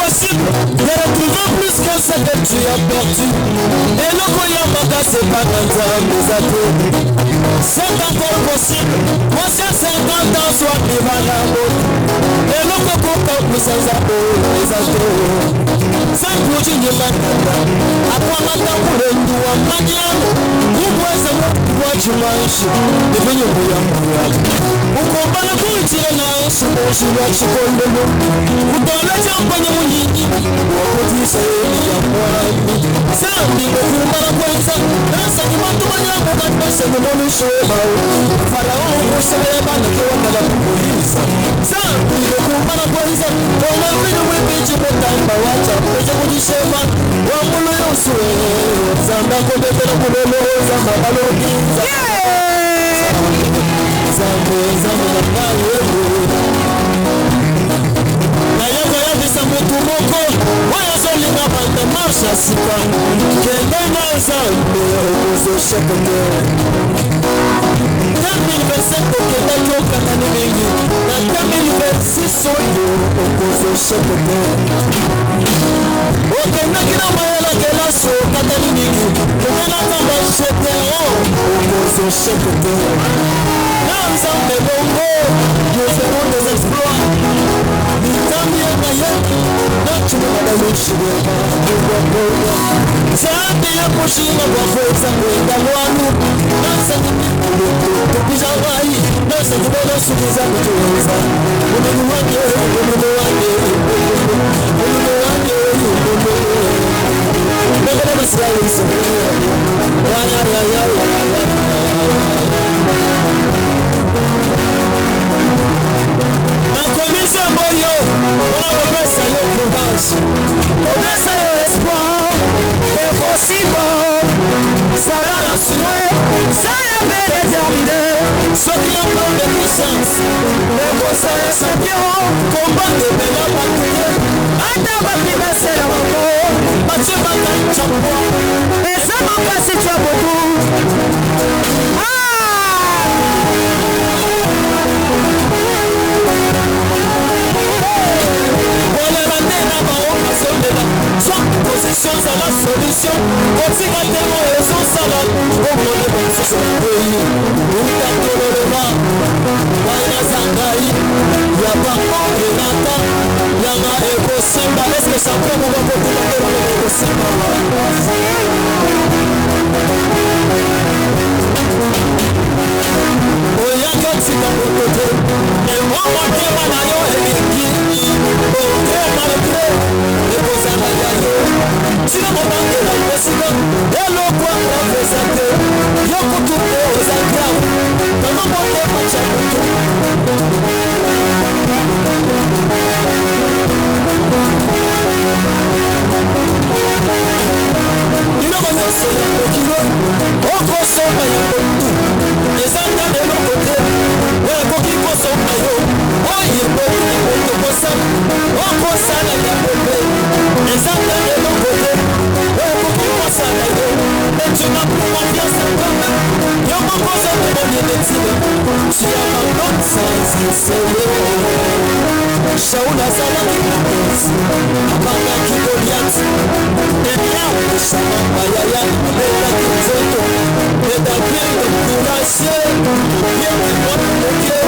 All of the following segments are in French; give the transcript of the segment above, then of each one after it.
impossible de retrouver plus que ce que tu as perdu. Et le Koyamaka, c'est pas comme ça, mes amis. C'est encore possible. Moi, c'est 50 ans, soit vivant la mort. Et le Kokoka, plus sans amour, les ados. Sans projet de Mananda. À quoi matin pour le doigt, Madian. Vous pouvez savoir pourquoi tu manges. Et venez au Yamaka. Vous comprenez pour tirer la hache, je vais te coller. Vous donnez un peu de mouillé. Vous dites, c'est ça, dit que vous m'avez fait ça. Ça qui m'a tout manière pour que c'est le bon show. Pharaon, vous savez pas de quoi on a la police. Ça, dit que vous m'avez fait ça. On a vu le web page pour time, bah, watch out. Je vous dis, c'est pas. On va le souhaiter. Ça m'a coupé de la boule, ça m'a baloté. Ça m'a Sika, kende na zambe ozo shekete 2025 okenda kyokana ni mingi na 2026 oyo okozo shekete okendaki na mayela kelaso kata ni mingi kende na tamba shetero okozo shekete na nzambe bongo nous ferons des exploits mitambi ekaye nachimana luchibeba Zambi ya kushima kwa fweza kwenda wanu Nasa nimikulu tupisha wai Nasa kibono sukiza kutuweza Umenu wange, umenu wange Umenu wange, umenu wange Megana masirawi isomea Waya ya ya ya ya Nakomisa moyo Wawabesa yo kubashi Wabesa yo espoir Impossible, ça va la souhait, ça y avait déterminé. Ceux qui ont plein de puissance, les conseils champions, combat de Béla Bakouye, Adama Pima c'est la mako, Mathieu Bakouye Chapo, et ça m'a cassé tu as beaucoup. Position à la solution, aussi la terre et son salon, au monde de son pays, où t'as tout le vent, Waïna Zangaï, y'a pas de Nata, y'a ma éco-simba, est-ce que ça peut vous apporter la éco-simba? Oya kati na kote, e mama kema na yo eliki, o kema le epozana ya yo. Sina mobange na kosika, elo kwa profesate, yo kutu ozanga, kama mote macha kutu. Ino mazoso ya kokiro, oko soma ya kotu, ezanga elo kote, wekoki kosoma yo, oye koki koto kosa, oko sana ya kote, ezanga elo kote, wekoki kosana yo, mais tu n'as plus confiance en toi-même, yo moko se te donne des titres, tu as ma bonne sens, c'est yo. Shaula Salaki Nakos, Abanga Kigoliat, Enya, Shamamba Yaya, Eda Kinzeto, Eda Piendo Kurasie, Piendo Monoke,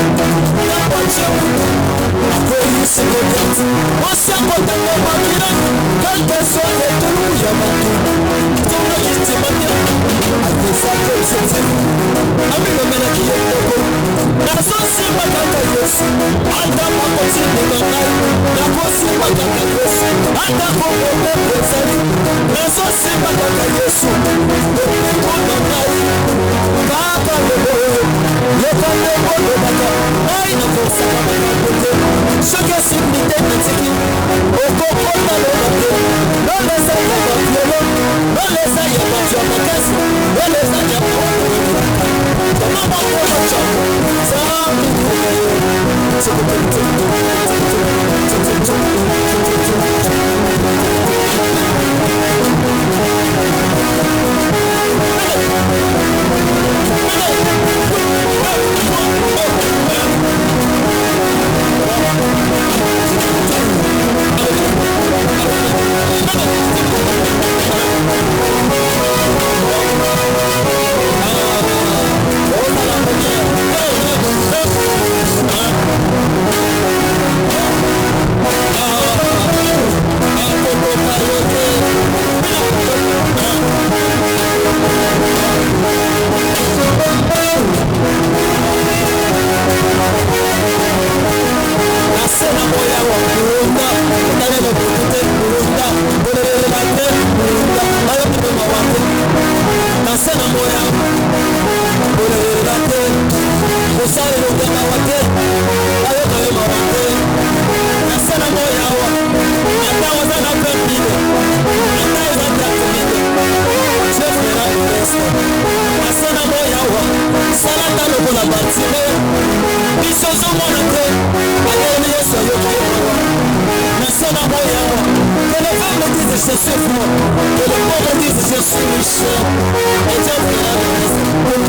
Napache Mutu, Akoyi Sigoliat, Wasiako Tango Makina, Kante Soye Tulu Yamatu, Tuna Kitimania, Akisako Sete, Amino Mena Kiyoko, Naso Simba Kanta Yesu, Anda Makosi Nikonai, Nako Simba Kanta Yesu, Anda Koko Mepesani, Naso Simba Kanta Yesu, Nikonai, Kaka Lebo, Leka Lebo Lobaka, Aina Kosa Kamana Kote, Shoke Simite Natiki, Oko Kota Lobake, Nolesa Yama Fiolo, Nolesa Yama Fiolo Kasi, Nolesa Yama Fiolo, Mama Kola Chako, Sami Koyo, Kristo asana moya wa salata lokola batime biso zomona te ayeli Yesu ayoki wa nasana moya wa que les femmes disent je suis fort que les pauvres disent je suis riche et Dieu fera le reste pour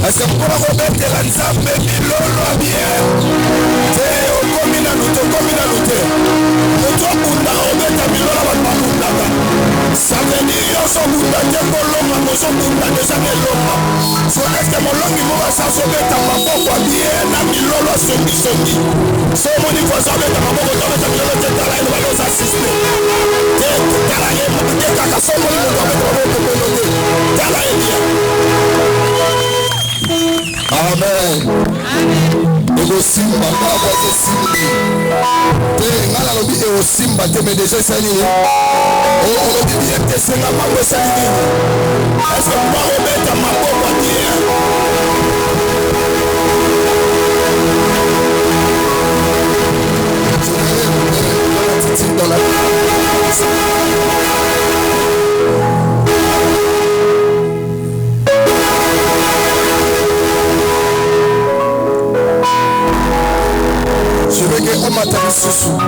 Est-ce que pour remettre la nzambe milolo bien te okomina lute moto bunda obeta milolo bakundaka saveni yoso bunda te koloma moso bunda deja keloma so est-ce que molongi mo basaso beta maboko bien na milolo songi so moni fosa beta maboko to beta milolo te tala eno balosa assiste te tala ye te kaka so moni mo beta maboko te tala ye bien. Amen. Ego simba baba te simbi. Te ngala lobi ego simba te me déjà sali. O lobi bien te senga mako sali. Est-ce que pas remettre ma pomme bien? Dans la je veux que on m'attende sous.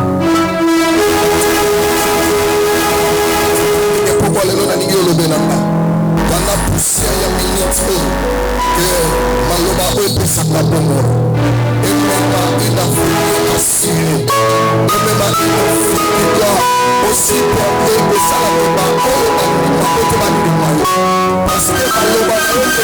Et pourquoi les gens n'ont pas benamba? Dans la poussière il y a minute que maloba oepe sakabomo. Et même il a voulu assurer. Et même il a voulu aussi porter que ça la boba parce que maloba oepe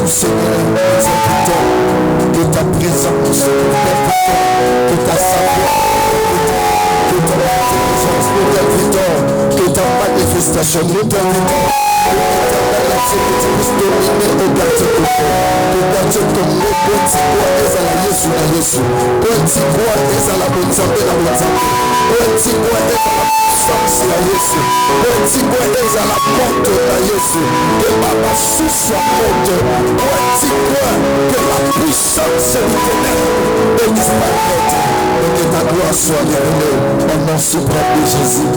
partout, Seigneur, nous invitons que ta présence, que ta savoir, que ta intelligence, nous t'invitons, que ta manifestation, nous t'invitons, que tu puisses dominer au quartier de comme le petit bois est à la Yesu na Yesu, petit bois est à la bonne-santé, petit bois est à la puissance na Yesu, petit bois est à la porte na Yesu, que ma sous soit porte, petit bois que la puissance du ténèbre est disparaître, et que ta gloire soit révélée au nom suprême de Jésus.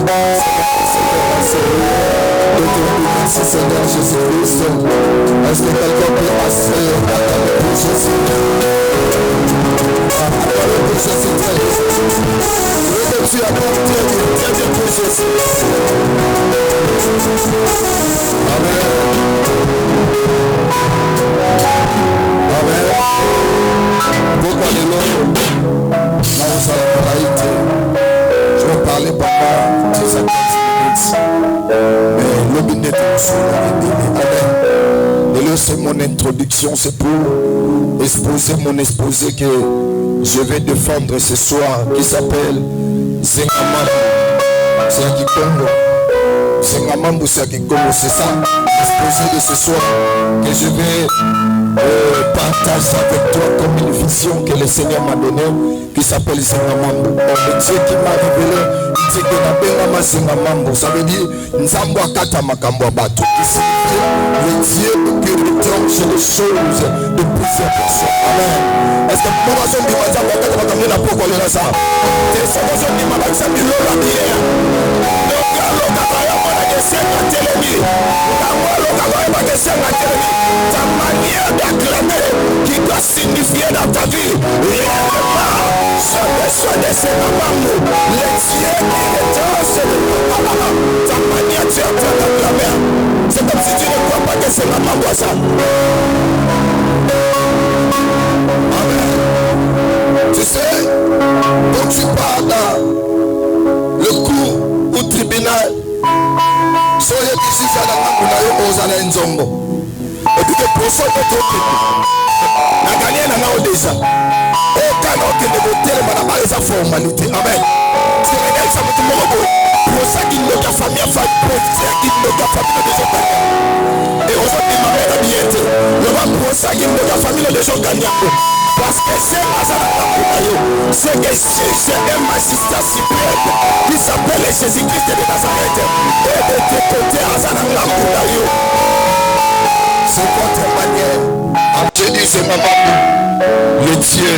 Merci Seigneur Jésus-Christ. Est-ce que quelqu'un peut passer à travers pour Jésus? À travers pour Jésus. Et tu as bien pour Jésus. Amen. Amen. Pourquoi les lots? Là où ça a été. Je vais parler pendant 10 à 15 minutes. Mais le minute Amen. C'est mon introduction, c'est pour exposer mon exposé que je vais défendre ce soir, qui s'appelle Zengamambu. C'est un Kikongo. Zengamambu, c'est un Kikongo. C'est ça, l'exposé de ce soir, que je vais partager avec toi comme une vision que le Seigneur m'a donnée, qui s'appelle Zengamambu. Le Dieu qui m'a révélé, il dit que Nabengama Zengamambu, ça veut dire Nzambo Akata Makambo Bato, qui signifie le Dieu qui retranche les choses de plusieurs personnes. Amen. Est-ce que pour moi, je me dis, Nzambo Akata Makambo na poko le nasa? C'est ça, je me dis, ma baisa mi lola bière. Loka loka kaya mwana kesenga telemi. Loka loka kaya kesenga telemi. Ta manière d'acclamer qui doit signifier dans ta vie réellement ce besoin de ces mamans, les dieux qui retranchent ta manière d'acclamer. C'est comme si tu ne crois pas que c'est maman voit ça. Amen. Tu sais, quand tu pars dans le cours ou tribunal, soyez ici à la Nzombo. Et puis que pour ça, la gagnée n'a pas déjà. Aucun autre ne peut dire sa formalité. Amen. C'est réel, ça me dit pour ça qu'il ne t'a famille à faire, pour ça qu'il ne t'a famille de son gagnant. Et aujourd'hui, ma mère a bien été. Le va pour ça qu'il ne t'a famille de son gagnant. Parce que c'est c'est que c'est un magistrat suprême qui s'appelle Jésus-Christ de Nazareth. Et de tes côtés, c'est votre manière. Je dis, c'est maman, le Dieu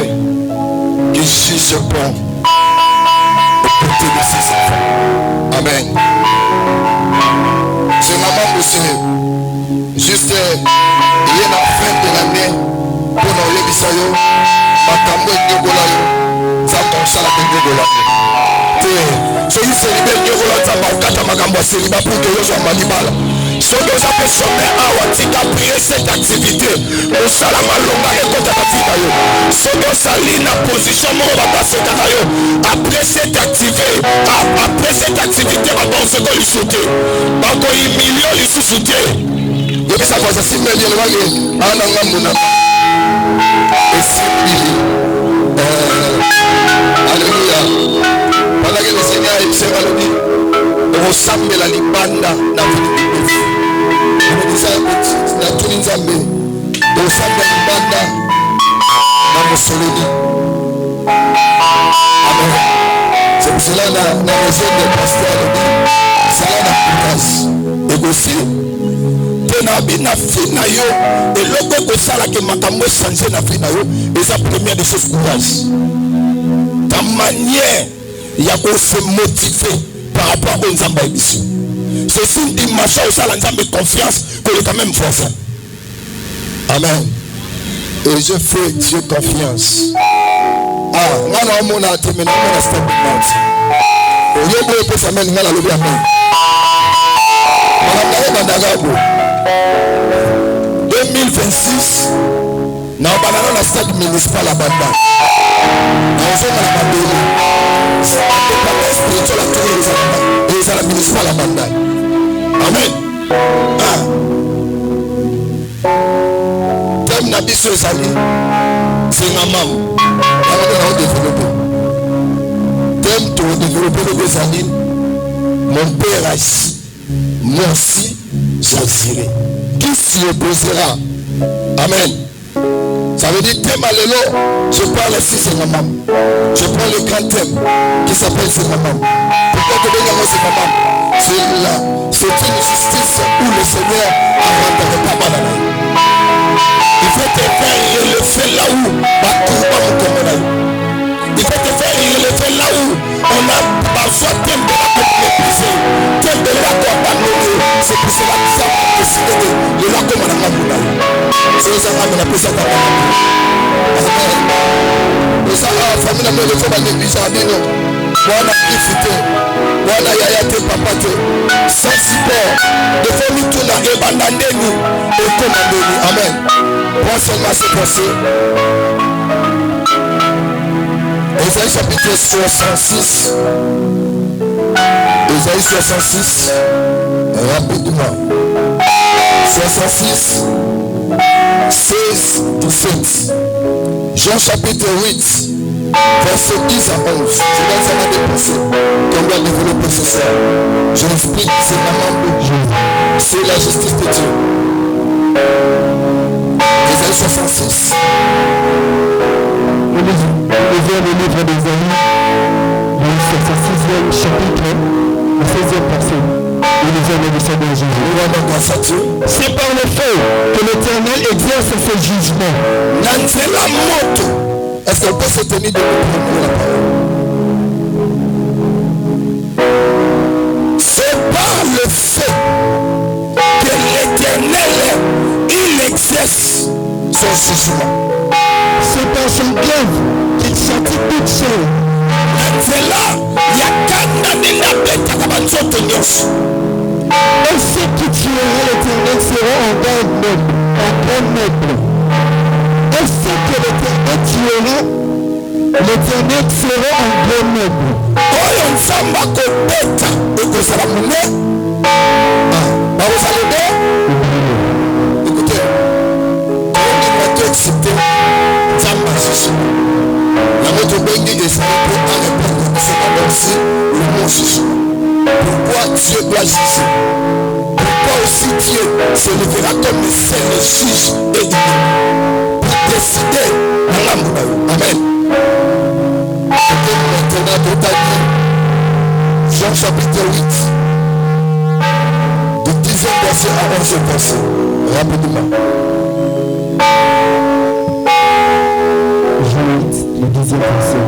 qui juge bon au côté de ses enfants. Amen. C'est maman, c'est juste, il y a la fin de l'année pour nous lever. Makambo nyogola yo nzambo sala nyogola te soki célibé nyogola nzambo okata makambo célibat pour que yo sois malibala soki oza pe sommet awa tika prier cette activité osala malonga ekota na tika yo soki osali na position moko batasekaka yo après cette activité bakoseko lisu te bakoyimilio lisusu te yebisa koza simeli elobaki ana ngambu na alléluia. Pendant que le Seigneur est observé, il dit on ressemble à l'ibanda dans le vie. On dit ça dans tout le Zambé. On ressemble à l'ibanda dans le soleil. Amen. C'est pour cela dans la région des pasteurs, on dit ça là dans et aussi na bina fina yo et logo ko sala ke makambo changer na fina yo et ça première des choses courage ta manière ya ko se motiver par rapport aux nzamba émission c'est une dimension où ça la nzamba confiance que le quand même force. Amen. Et je fais Dieu confiance. Ngana mona temena mona step out yo boye pe sa men ngala lobi amen. Madame 2026 na banana na stade municipal à Banda na ozoma na babeli c'est pas spirituel à tous les la municipal à Banda. Amen. na biso ezali zenga mamu on développer thème to développer le ezali mon père ici moi aussi j'agirai. Qui s'y opposera? Amen. Ça veut dire thème allélo, je parle ici zenga mamu. Je prends le grand thème qui s'appelle zenga mamu. Pourquoi que zenga mamu? C'est une justice où le Seigneur a rendu pas mal à la. Il faut te faire relever là où il faut te faire relever là où on a parfois thème de la mépriser, thème de la abandonner. C'est pour cela que ça a décidé de la commander. C'est ça qu'on a appelé ça. Et ça, la famille n'a pas le fait de négliger. Voilà ifite, voilà yaya te papa te, sans support, de famille tout n'a abandonné et commandé. Amen. Point seulement c'est passé. Ésaïe chapitre 66. Ésaïe 66. Rapidement. 66. 16, 17. Jean chapitre 8. Verset 10 à 11. C'est dans ça qu'on a dépassé. Qu'on doit développer ce soir. Je l'explique, c'est la main de Dieu. C'est la justice de Dieu. Ésaïe 66. On ouvre le livre d'Ésaïe, le 66e chapitre, le 16e verset. Nous lisons le message de Jésus. C'est par le feu que l'Éternel exerce ses jugements. Nanzela moto. Est-ce qu'on peut se tenir de prendre la parole? C'est par le fait que l'Éternel, il exerce son jugement. C'est par son œuvre qu'il châtie toute chose. C'est là, il y a et ceux qui tueront l'Éternel seront en garde noble, en bon noble. Et ceux que l'Éternel tuera, l'Éternel sera en bon noble. Écoutez, quand on a accepté la moto bengi est pour répondre à cette aussi le mot jugement. Pourquoi Dieu doit juger? Pourquoi aussi Dieu se lèvera comme le seul juge et pour décider à l'amour? Amen. Maintenant, totalement, Jean chapitre 8, du 10e verset à 11e verset. Rapidement. Le 10e verset.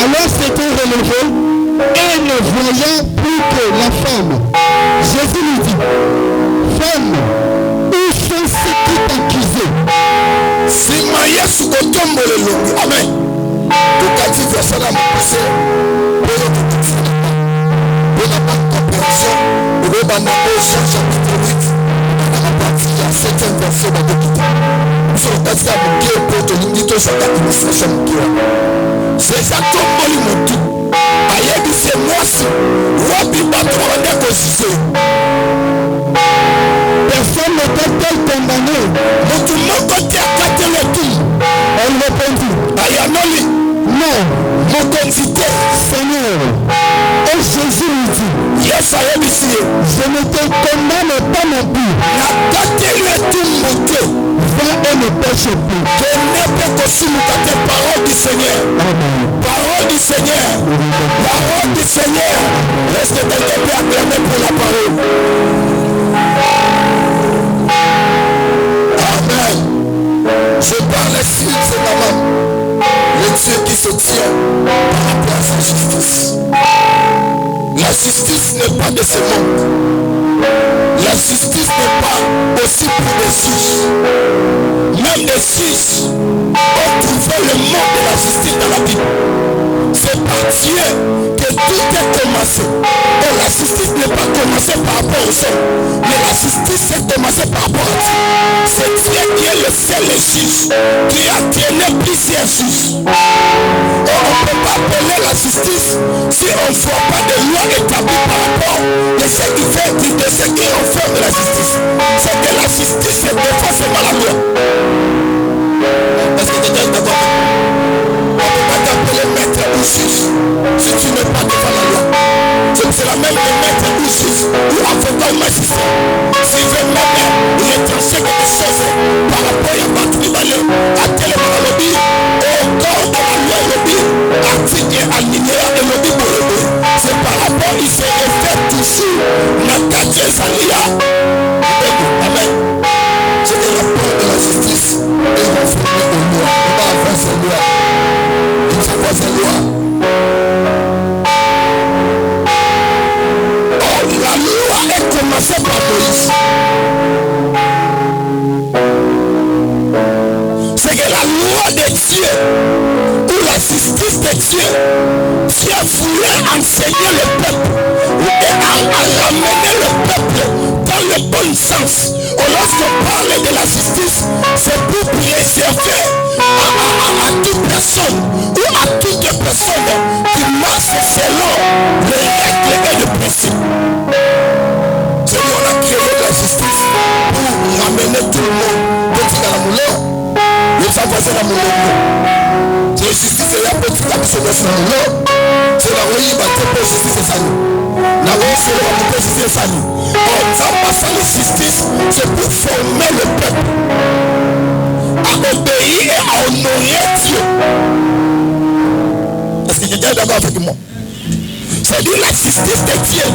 Alors s'était relevé et ne voyant plus que la femme, Jésus lui dit, femme, où sont ceux qui t'accusaient? Si Maïa Soukotombo le long, amen. Tout à dit verset là, mon poussé, pour la bonne compréhension, le Rébana Jean chapitre 8, on a parti à 7e verset dans le quitter. Nous sommes passés à mon Dieu pour te limiter sur l'administration de Dieu. C'est ça comme mon tout. Aïe, c'est moi si. Wabi Batranda Kosise. Personne n'était-elle condamné? Mais tout le monde côté à 4 le tout. Elle répondit, Ayanoli. non, Mon quantité. Seigneur. Et Jésus lui dit, Yes, I am ici. je ne te condamne pas non plus. La 4 le tout monté. Va et ne pêche plus. Que n'est pas possible que tes paroles du Seigneur. Amen. Parole du Seigneur. Parole du Seigneur. Reste dans tes pères acclamés pour la parole. Amen. Je parle ici, c'est maman. Le Dieu qui se tient par rapport à sa justice. La justice n'est pas de ce monde. La justice n'est pas aussi pour les juges. Même les juges ont trouvé le mot de la justice dans la Bible. C'est par Dieu que tout est commencé. Et la justice n'est pas commencée par rapport aux hommes, mais la justice est commencée par rapport à Dieu. C'est Dieu qui est le seul juge, qui a traîné plusieurs juges. Et on ne peut pas appeler la justice si on ne voit pas de loi établie par rapport à ce qui fait de ce qui enferme la justice. C'est que la justice c'est pas la loi. Est-ce que quelqu'un est d'accord? On ne peut pas t'appeler maître ou juge si tu n'es pas devant la loi. C'est la même maître ou juge ou avocat ou magistrat. S'il veut même retrancher quelque chose par rapport à battre du balai, à tel lobby, au corps de la loi lobby, article et alinéa et lobby pour le lobby. C'est par rapport, il se réfère toujours dans ta Jésalia. Amen. C'est le rapport de la justice et conformé aux lois. On va faire ces lois. Il faut voir ces lois. Oh, la loi est commencée par Moïse. C'est que la loi de Dieu ou la justice de Dieu, Dieu voulait enseigner le peuple et à ramener le peuple dans le bon sens. Lorsqu'on parle de la justice, c'est pour préserver à toute personne ou à toutes les personnes qui marchent selon les règles et les principes. C'est-à-dire on a créé la justice pour ramener tout le monde. Petit dans la moulin, il faut passer la moulin. C'est la justice et la petite action de son nom. C'est la royaume pour justice et famille. La royaume c'est la justice et famille. En passant la justice, c'est pour former le peuple à obéir et à honorer Dieu. Est-ce que quelqu'un est d'accord avec moi? C'est-à-dire la justice de Dieu.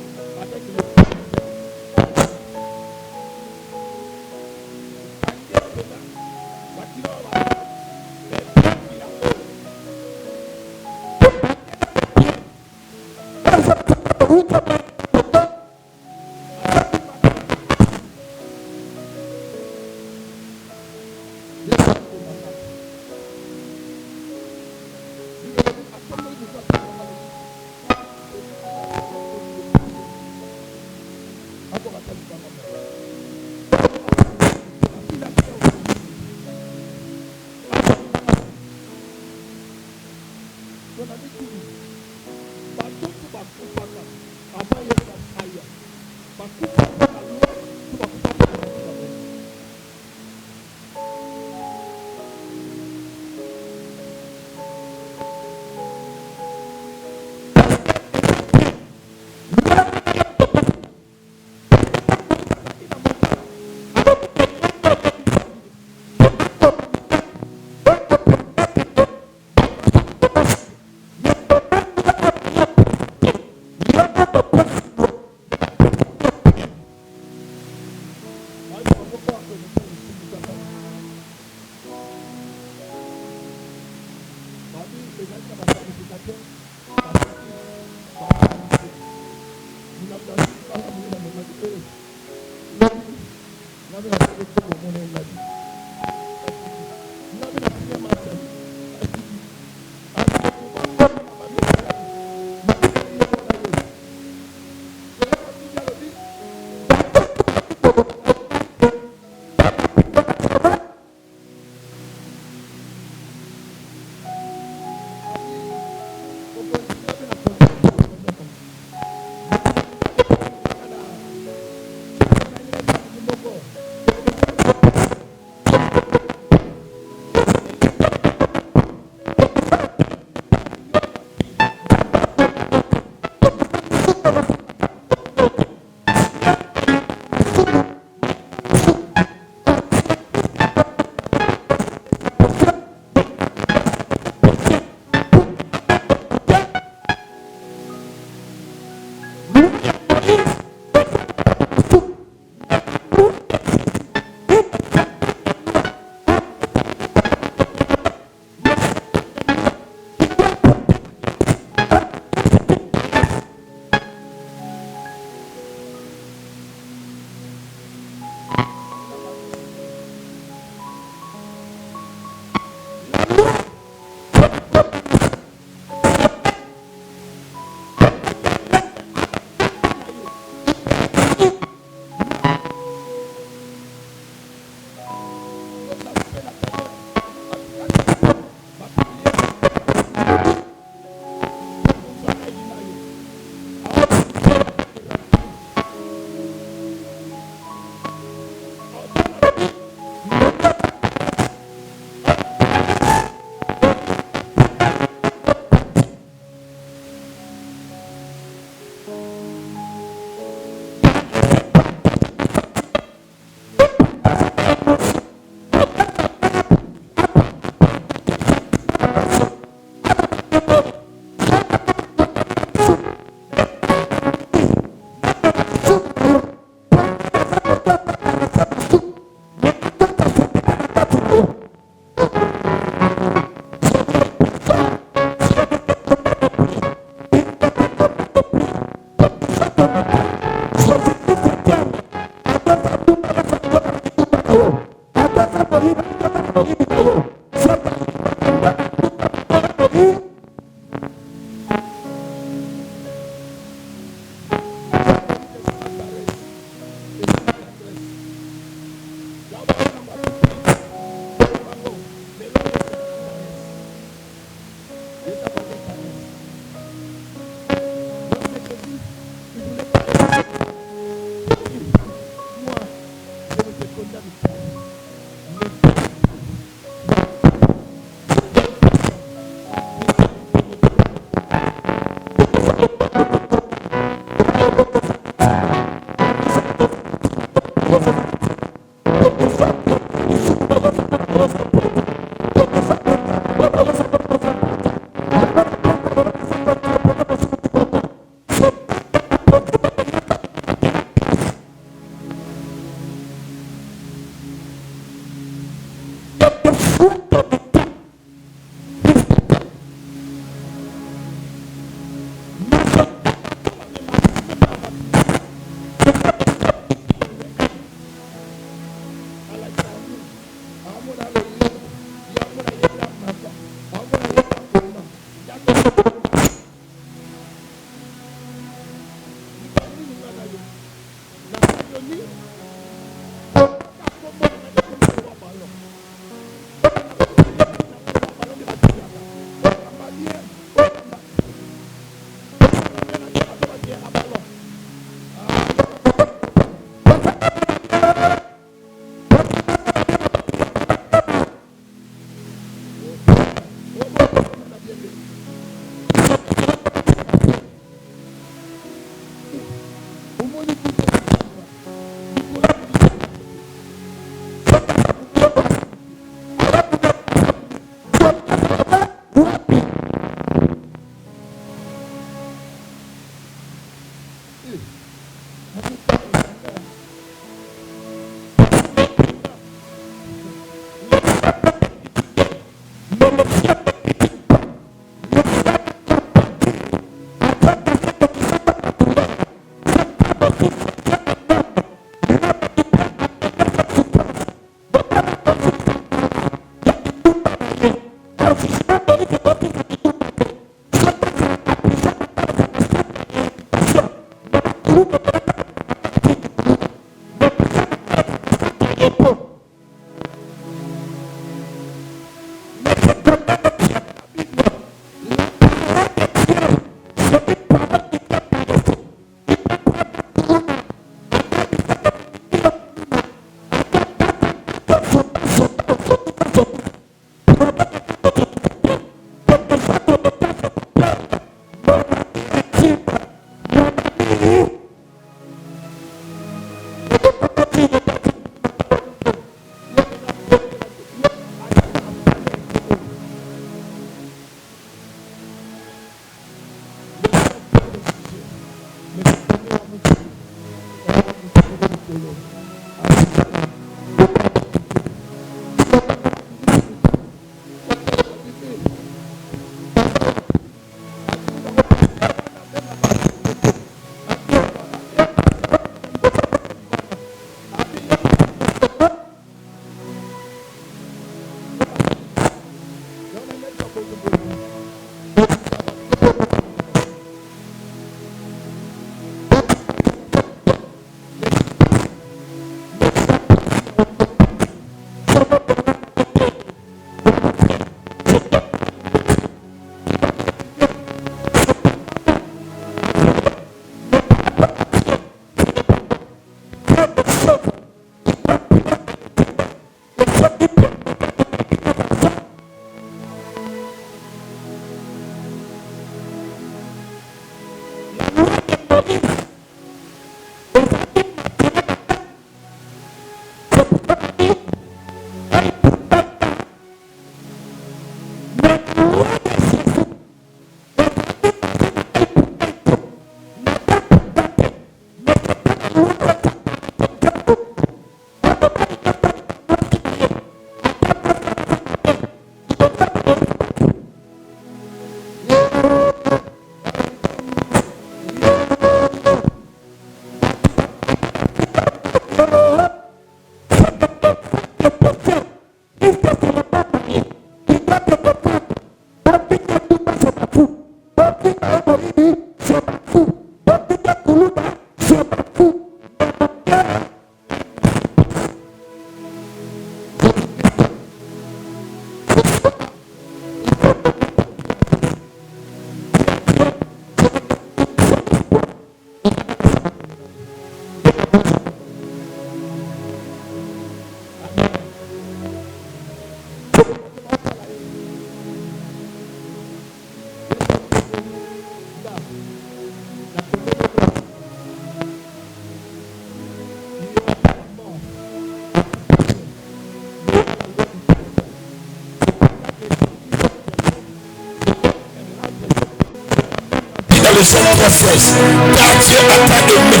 Le Jean 3,16, car Dieu a tant aimé,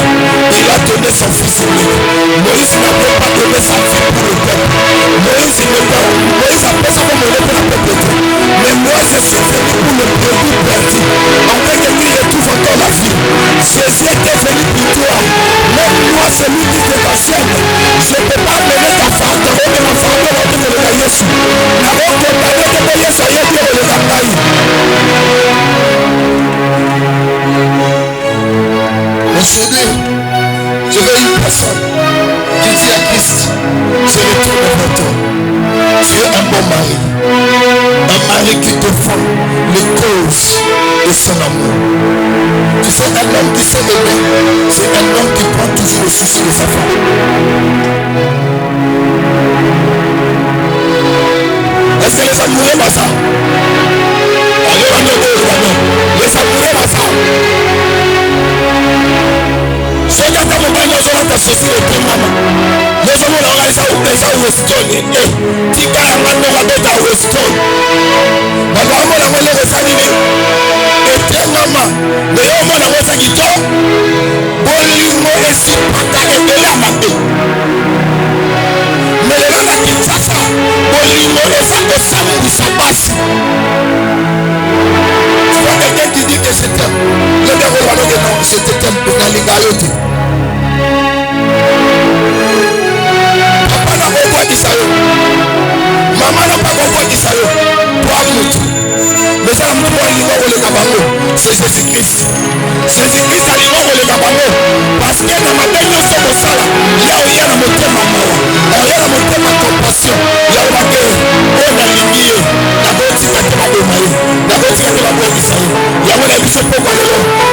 il a donné son fils unique. Moïse n'avait pas donné sa fille pour le peuple. Moïse a fait ça comme on est pour la propriété. Mais moi je suis venu pour le produit perdu. En fait que lui retrouve encore la vie. Jésus était venu pour toi. Même moi celui qui te t'ancienne, je ne peux pas mener ta femme, ta robe et ma femme de l'autre de la Yesu. La robe de ta robe de Yesu a été de la taille. Aujourd'hui, je veux une personne qui dit à Christ, je retourne vers toi. Tu es un bon mari. Un mari qui défend les causes de son amour. Tu sais, un homme qui sait aimer, c'est un homme qui prend toujours le souci de sa femme. Est-ce que les amoureux vont ça? Les amoureux vont ça. Soja kama mbaya zola tasosile te mama. Yeso mo la isa upesa Weston. Tika amano kabeta Weston. Baba mo la ngole resani ni. Ete mama. Leo mo la wesa kito. Bolingo esi pata ebela mate. Melelo la kitasa. Bolingo esa osamu kusabasi. Quelqu'un qui dit que je t'aime, le diable va dire non, je t'aime pour la lingalote. Papa n'a pas compris ça. Maman n'a pas compris ça. Toi, mais ça n'a pas compris le cabango. C'est Jésus-Christ. Jésus-Christ a dit non, le cabango. Parce que dans ma belle notion de ça, il y a rien à me faire ma maman. Il y a rien à me faire ma compassion. Il y a rien à me faire ma lignée. La bonne qui t'a demandé. La bonne qui t'a demandé.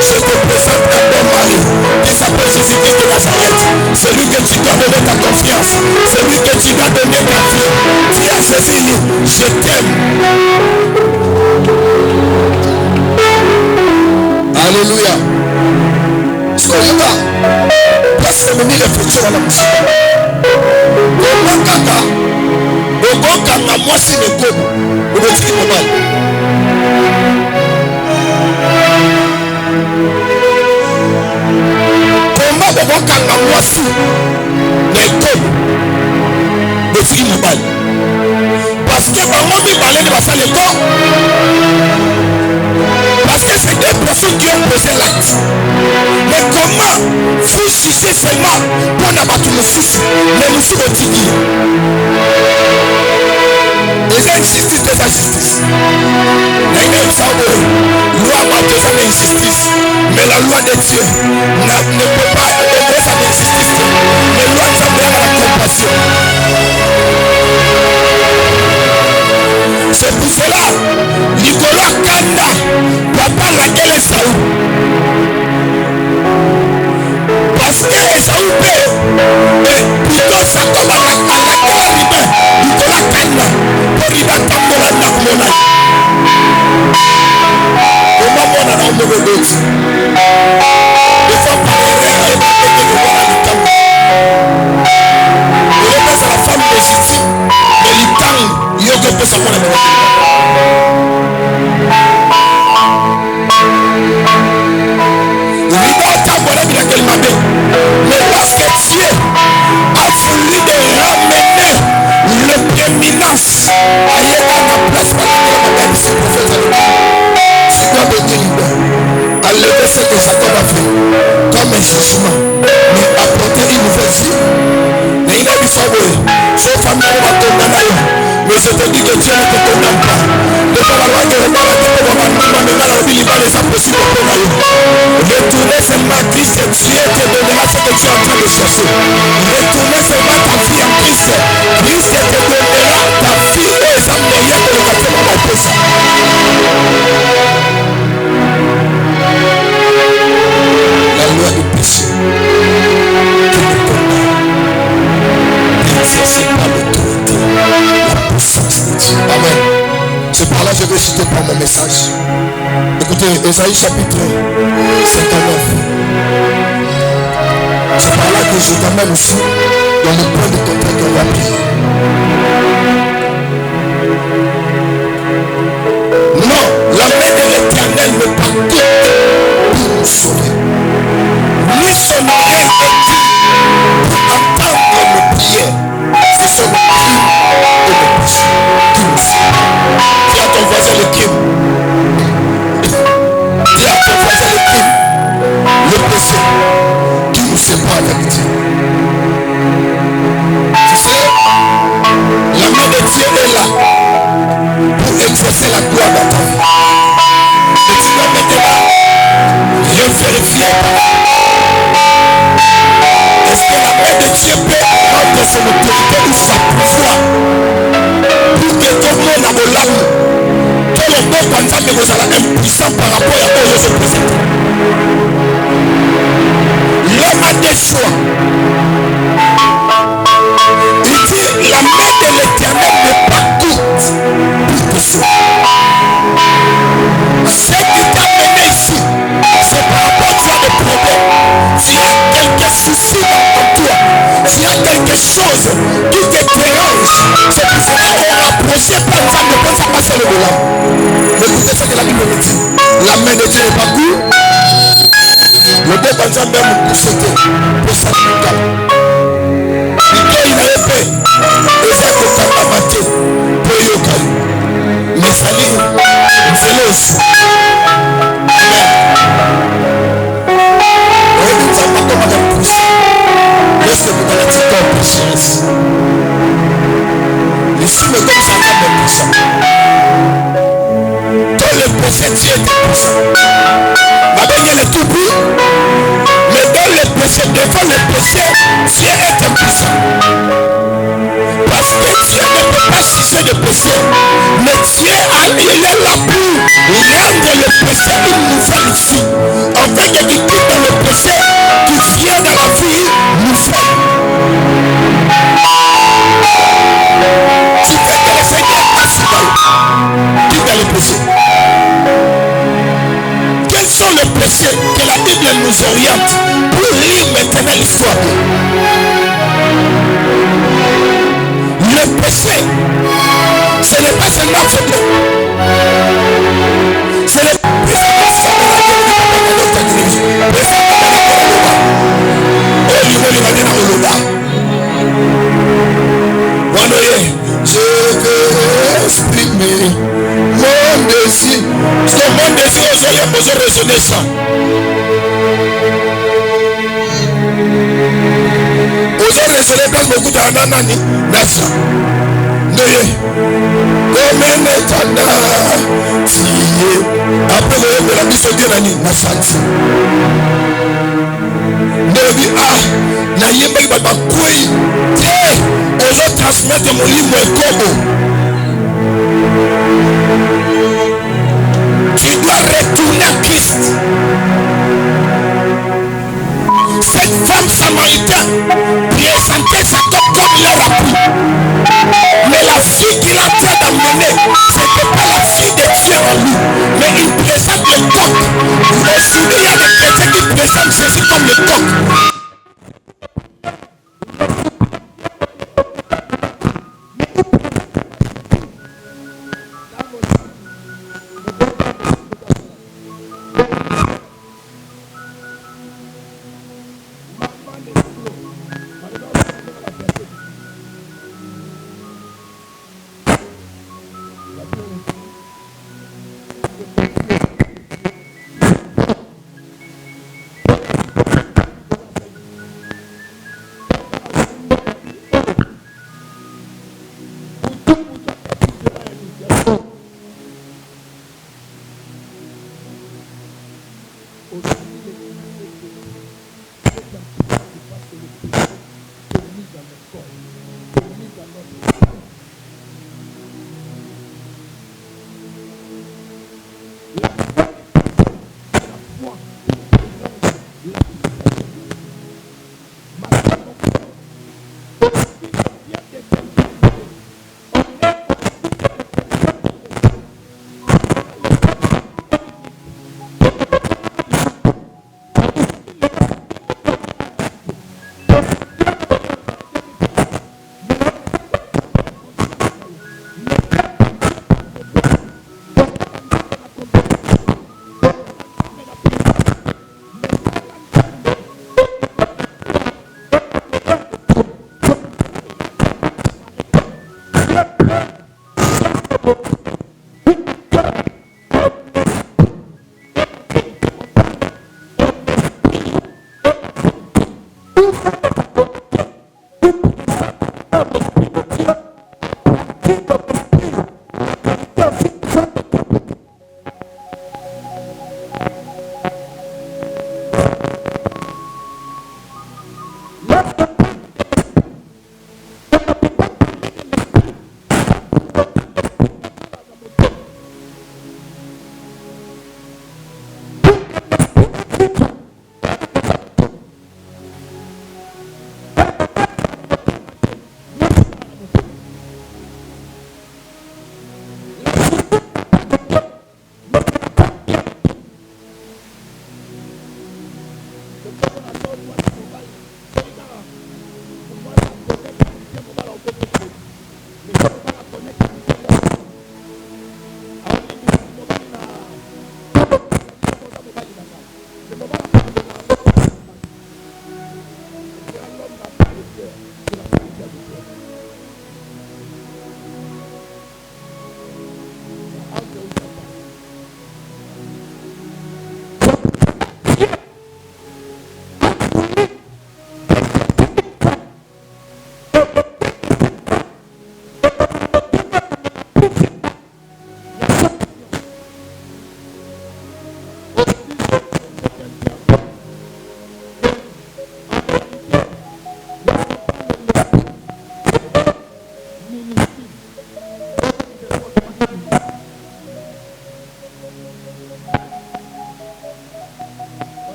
Je te présente un bon mari qui s'appelle Jésus-Christ de Nazareth. Celui que tu dois donner ta confiance, celui que tu dois donner ta vie. Dis à Jésus, je t'aime. Alléluia. Soyez-là. Parce que nous réfléchissons à la musique. Moi si le go, vous me dites mal. Comment vous kanga moi si le go, vous dites mal. Parce que maman mi balé de passer le go. Parce que c'est des personnes qui ont posé l'acte. Mais comment vous jugez seulement pour n'abattre le souci, mais nous sommes au tigre. Et c'est injustice de sa justice. Loi de sa injustice. Mais la loi de Dieu ne peut pas être sa injustice. Mais la loi de sa a la compassion. C'est pour cela, Nicolas Kanda, papa laquelle est Saoul. Parce que Saoul peut, et plutôt ça comme à laquelle arrive, Nicolas Kanda, pour y battre pour la nappe. Comment on a un mauvais d'autre? Écoutez, Ésaïe chapitre 59. C'est par là que je t'amène aussi dans le point de ton train qu'on va prier. Non, la main de l'Éternel ne pas tout pour nous sauver. Ni son oreille pour entendre nos prières. C'est son cri et nos péchés qui nous sauve. Dis à ton voisin le crime. Dis à ton voisin le crime. Le péché qui nous sépare avec Dieu. Tu sais, la main de Dieu est là pour exercer la gloire dans ta vie. Et tu dois maintenant rien vérifier. Est-ce que la main de Dieu peut prendre son autorité ou sa pouvoir pour que tout le monde a de l'âme? Tout le monde quand ça vous allez impuissant par rapport à eux je se présente. L'homme a des choix. Il dit la main de l'Éternel n'est pas courte pour te sauver. Ce qui t'a mené ici, c'est par rapport à des problèmes. Tu as quelque souci dans toi. Tu as quelque chose qui te dérange. C'est pour cela qu'on rapprochait pas de ça, ne peut pas passer le delà. Écoutez ce que la Bible nous dit. La main de Dieu n'est pas courte. Le deux banza même coucheté pour ça nous calme. Il avait fait et ça que ça m'a maté pour yokai. Mais ça dit c'est l'os. Amen. Oui, nous sommes pas comme la pousse. Laisse-le vous donner un petit temps pour chance. Ici, mais comme ça va me puissant. Dans le péché, Dieu est puissant. Ma belle est tout pur. Mais dans le péché, devant le péché, Dieu est impuissant. Parce que Dieu ne peut pas juger le péché. Mais Dieu, il est là pour rendre le péché une nouvelle vie. Afin que tu quittes dans le péché, tu viens dans la vie nouvelle. Tu fais que le Seigneur t'assure. Quitte dans le péché. Quels sont les péchés que la Bible nous oriente pour lire maintenant l'histoire? Le péché, ce n'est pas seulement faible. Ce n'est pas je veux exprimer mon désir. Parce que mon désir aujourd'hui a besoin de résonner ça. Vous avez résonné dans beaucoup d'ananani. Nasa. Noye. Comme un étana. Tiye. Après vous avez la mise au Dieu nani. Nasanti. Noye. Ah. Naïe baba koui. Tiye. Vous avez transmettre mon livre et comme. Tu dois retourner à Christ. Cette femme samaritaine présentait sa tête comme leur appui. Mais la fille qu'il a train d'amener, ce n'était pas la fille de Dieu en lui. Mais il présente le coq. Aussi, il y a des chrétiens qui présentent Jésus comme le coq.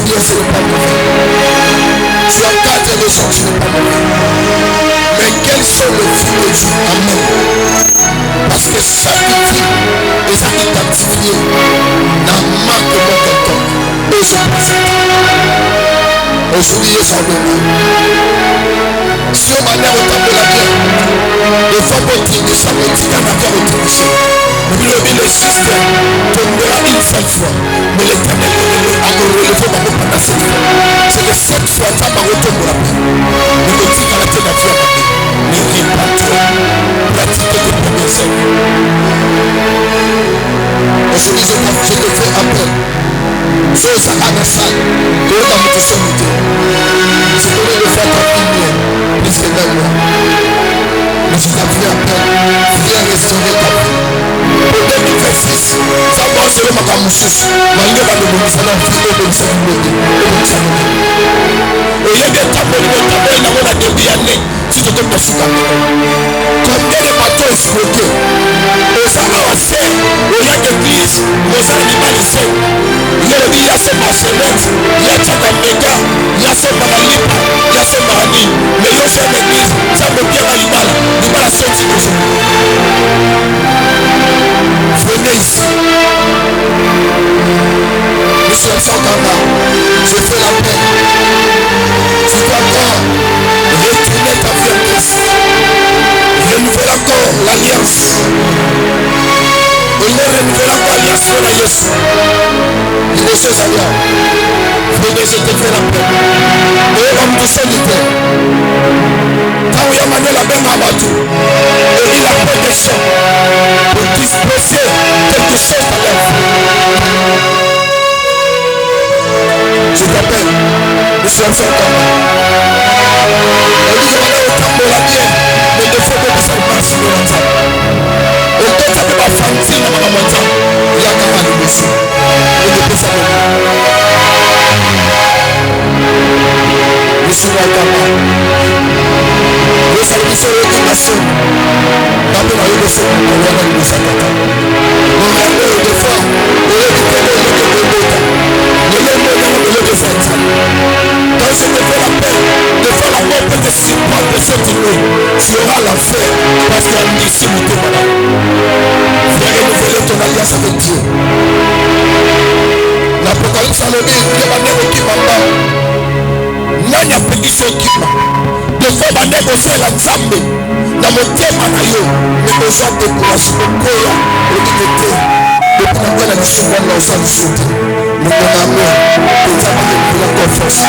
Bien, ce n'est pas mauvais. Tu as 4 leçons, ce n'est pas mauvais. Mais quels sont les fruits de Dieu? Amen. Parce que chaque vie est identifiée dans manquement quelqu'un. Et je présente. Aujourd'hui, ils sont venus. Si on m'a l'air autant de la guerre, il faut que tu dises ça, mais tu n'as pas utilisé. Le système tombera une seule fois, mais l'Éternel a relevé pendant cette fois. C'est de cette fois que tu as retombé. Mais le dit qu'à la tête de la vie, mais il n'est pas toi. Pratiquez tes premiers œuvres. Aujourd'hui, je te fais appel. C'est ça à la salle. Tu es dans notre solitude. Je te vais le faire ta lumière. Plus que d'un mois. Mais je t'ai fait appel. Viens restaurer ta vie. Pour 2026, ça va se le macamoussus. Malgré la démolition, on fait le bon salut. Et il y a des tableaux, on a des bienés. Si tu te poses sur ta main. Combien de bateaux explotés? Et ça va passer. Il y a des églises, aux animalisés. Il y a des marchenettes, il y a des méga, il y a des maralipa, il y a des marani. Mais il y a une église, ça me bien à l'imala. L'imala sorti de vous. Venez ici. Monsieur Sangamba, je fais la paix. Tu dois encore retourner ta vie en Christ. Renouveler encore l'alliance. Il ne renouvelle encore l'alliance sur la Yesu. Il est ces alliances. Venez, je te fais la paix. Et l'homme de solitaire. Quand il y a mané la même abatou, et il a pris des champs pour disposer quelque chose à l'œuvre. Je t'appelle, monsieur Santana. On dit que on est au temps de la bière, mais il faut que vous soyez pas sur le temps. On peut faire de la fancy dans la montagne. Il y a quand même le monsieur. On peut faire de la monsieur Wakama. Vous savez, c'est l'éducation. D'abord, on a eu le second, on a eu le second. On a eu le fois, on a eu le donc je te fais la paix de faire la paix de 6 mois de cette nuit. tu auras l'enfer parce qu'il y a une issue de tes malades. Viens renouveler ton alliance avec Dieu. L'Apocalypse a le dit, il y a un nègre qui m'a pas. Nani a pédition qui m'a. Des fois, ma nègre c'est la Nzambe. Dans mon thème, mais besoin de courage. Le dignité. Depuis qu'on a dit souvent dans le sud, nous avons des amis de la confiance.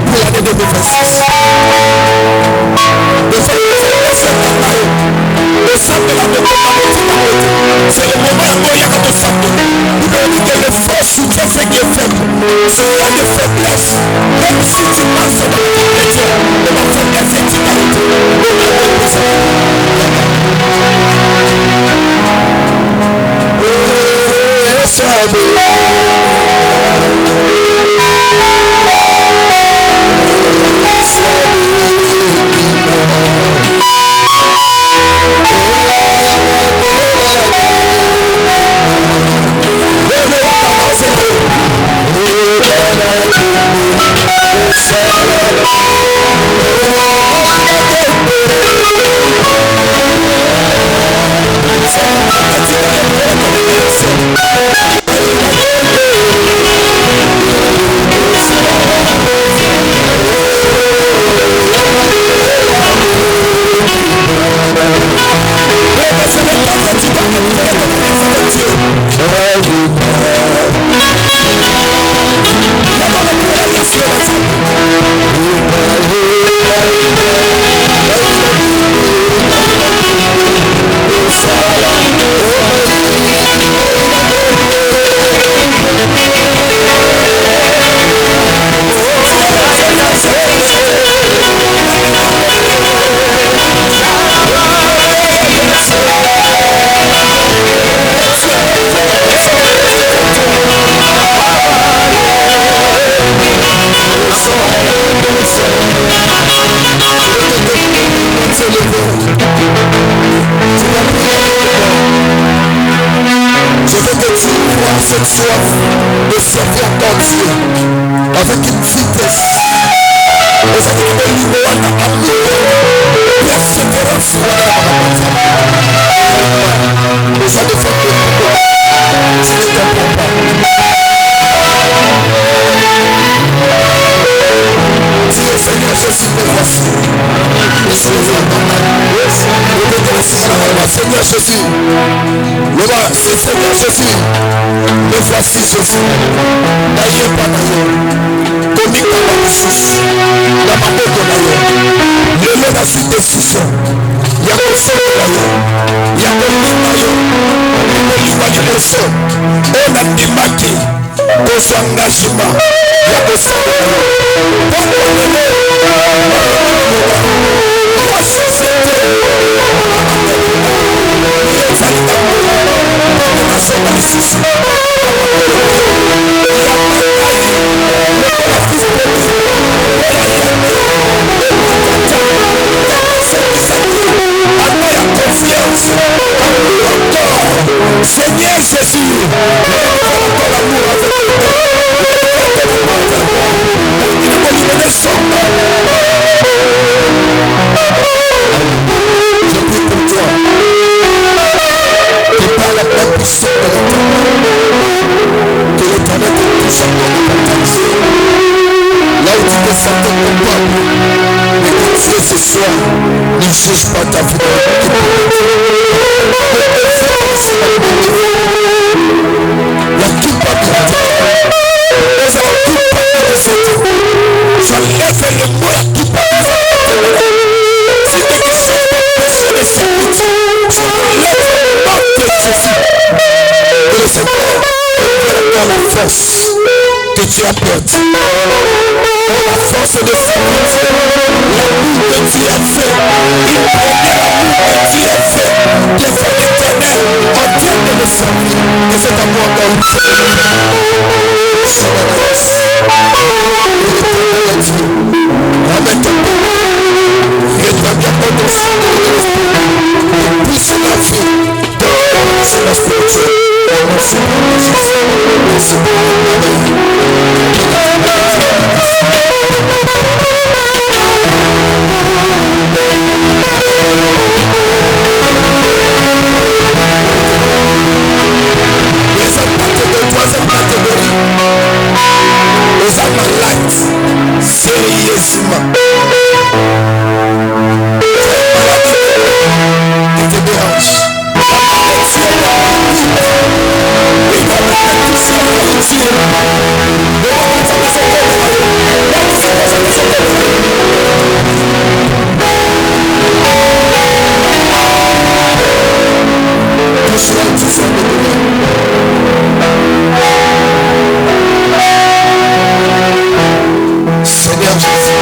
Pour l'année 2026. Je veux que tu vois cette soif de servir encore Dieu avec une vitesse. Et ça veut dire que persévérance. Et ça ne fait que tu ne comprends pas. Dis au Seigneur, je suis le voici. Seigneur Jésus, c'est Seigneur Jésus, le voici Jésus. D'ailleurs, pas d'ailleurs, comique dans ma justice, dans ma boque d'ailleurs, le lait dans cette décision, il y a que ça d'ailleurs, il y a que lui d'ailleurs, il y a que le son, on a dit maqué, pour son engagement, il y a que ça d'ailleurs, pour le lait, pour la société. Seigneur Jésus, je prie pour toi. Que par la main puissante de l'Éternel, que l'Éternel te touche en ton repentance. Là où tu te sentais coupable, mais que Dieu ce soir ne juge pas ta vie. La culpabilité, nous avons culpabilisé. J'enlève le mot la culpabilité. C'est quelque chose de péché de servitude. J'enlève le nom de Jésus. Et le Seigneur dans la force que tu as perdue. La force de servitude. L'amour que tu as fait. Il premier amour que tu as fait. Devant l'Éternel en train de le servir. Et cet amour encore une fois. C'est la grâce. Ramène ton père. Rétablis encore ton sang. Et puisse la vie. C'est la spirituelle. Merci pour Jésus. Merci pour troisième catégorie, aux âmes malades, sérieusement. Qui te dérange. Seigneur Jésus,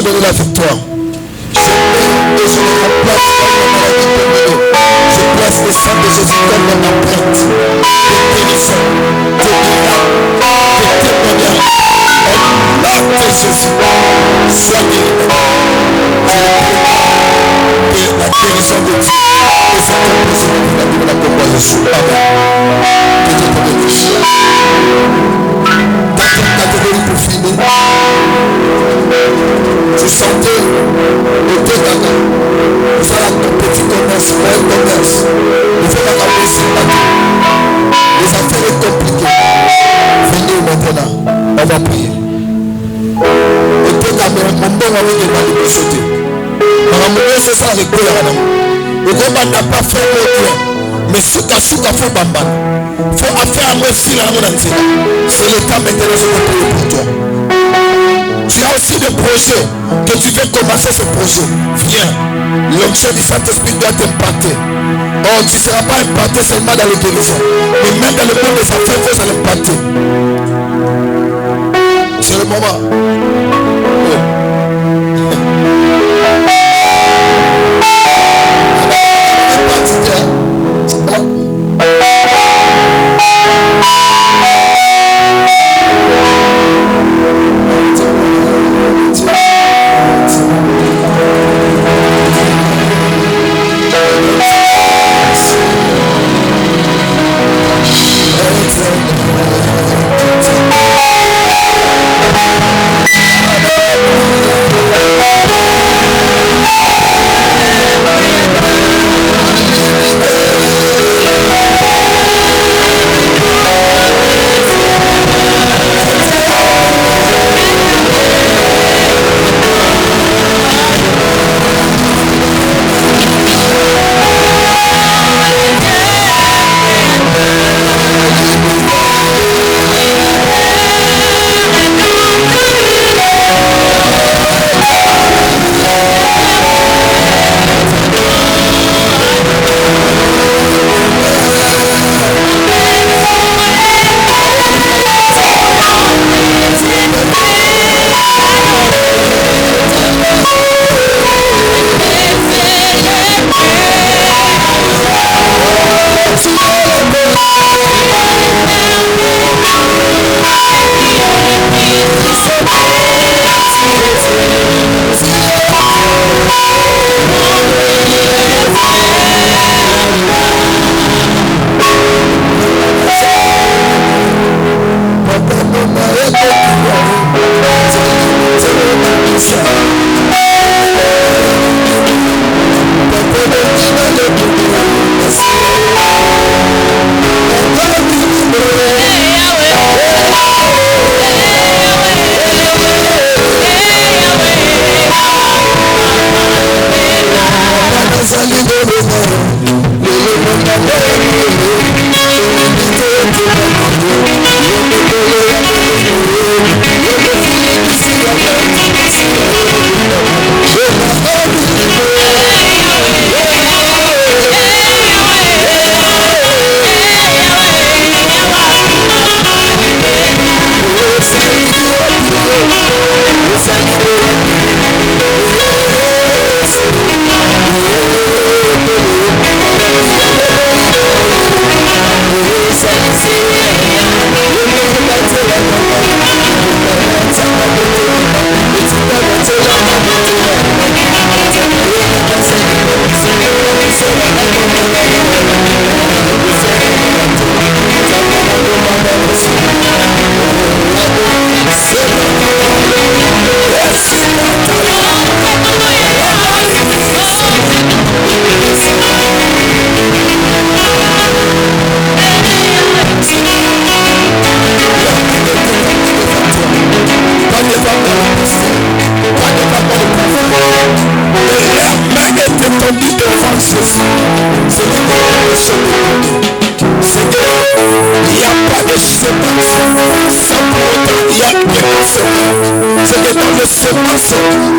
donner la victoire. Je le remplace par la maladie terminée. Je place le sang de Jésus comme mon empreinte de guérison, de miracle, de témoignage. Au nom de Jésus, sois guéri. Que la guérison de Dieu est sa composition. Jésus. Que Dieu te bénisse. Quatrième catégorie pour finir. Tu sentais le dégât. Vous avez un petit commerce, un commerce. Vous faites la campagne. Les affaires sont compliquées. Venez maintenant. On va prier. Le dégât, mon bon ami est dans le sauter. C'est ça avec Dieu. Le combat n'a pas fait le bien. Mais souka faut bambana. Faut affaire à moi fil à mon entier. C'est le temps maintenant de se prier pour toi. Tu as aussi des projets que tu veux commencer ce projet. Viens. L'onction du Saint-Esprit doit t'impacter. Oh, tu ne seras pas impacté seulement dans les guérisons, mais même dans le monde des affaires, vous allez impacter. C'est le moment.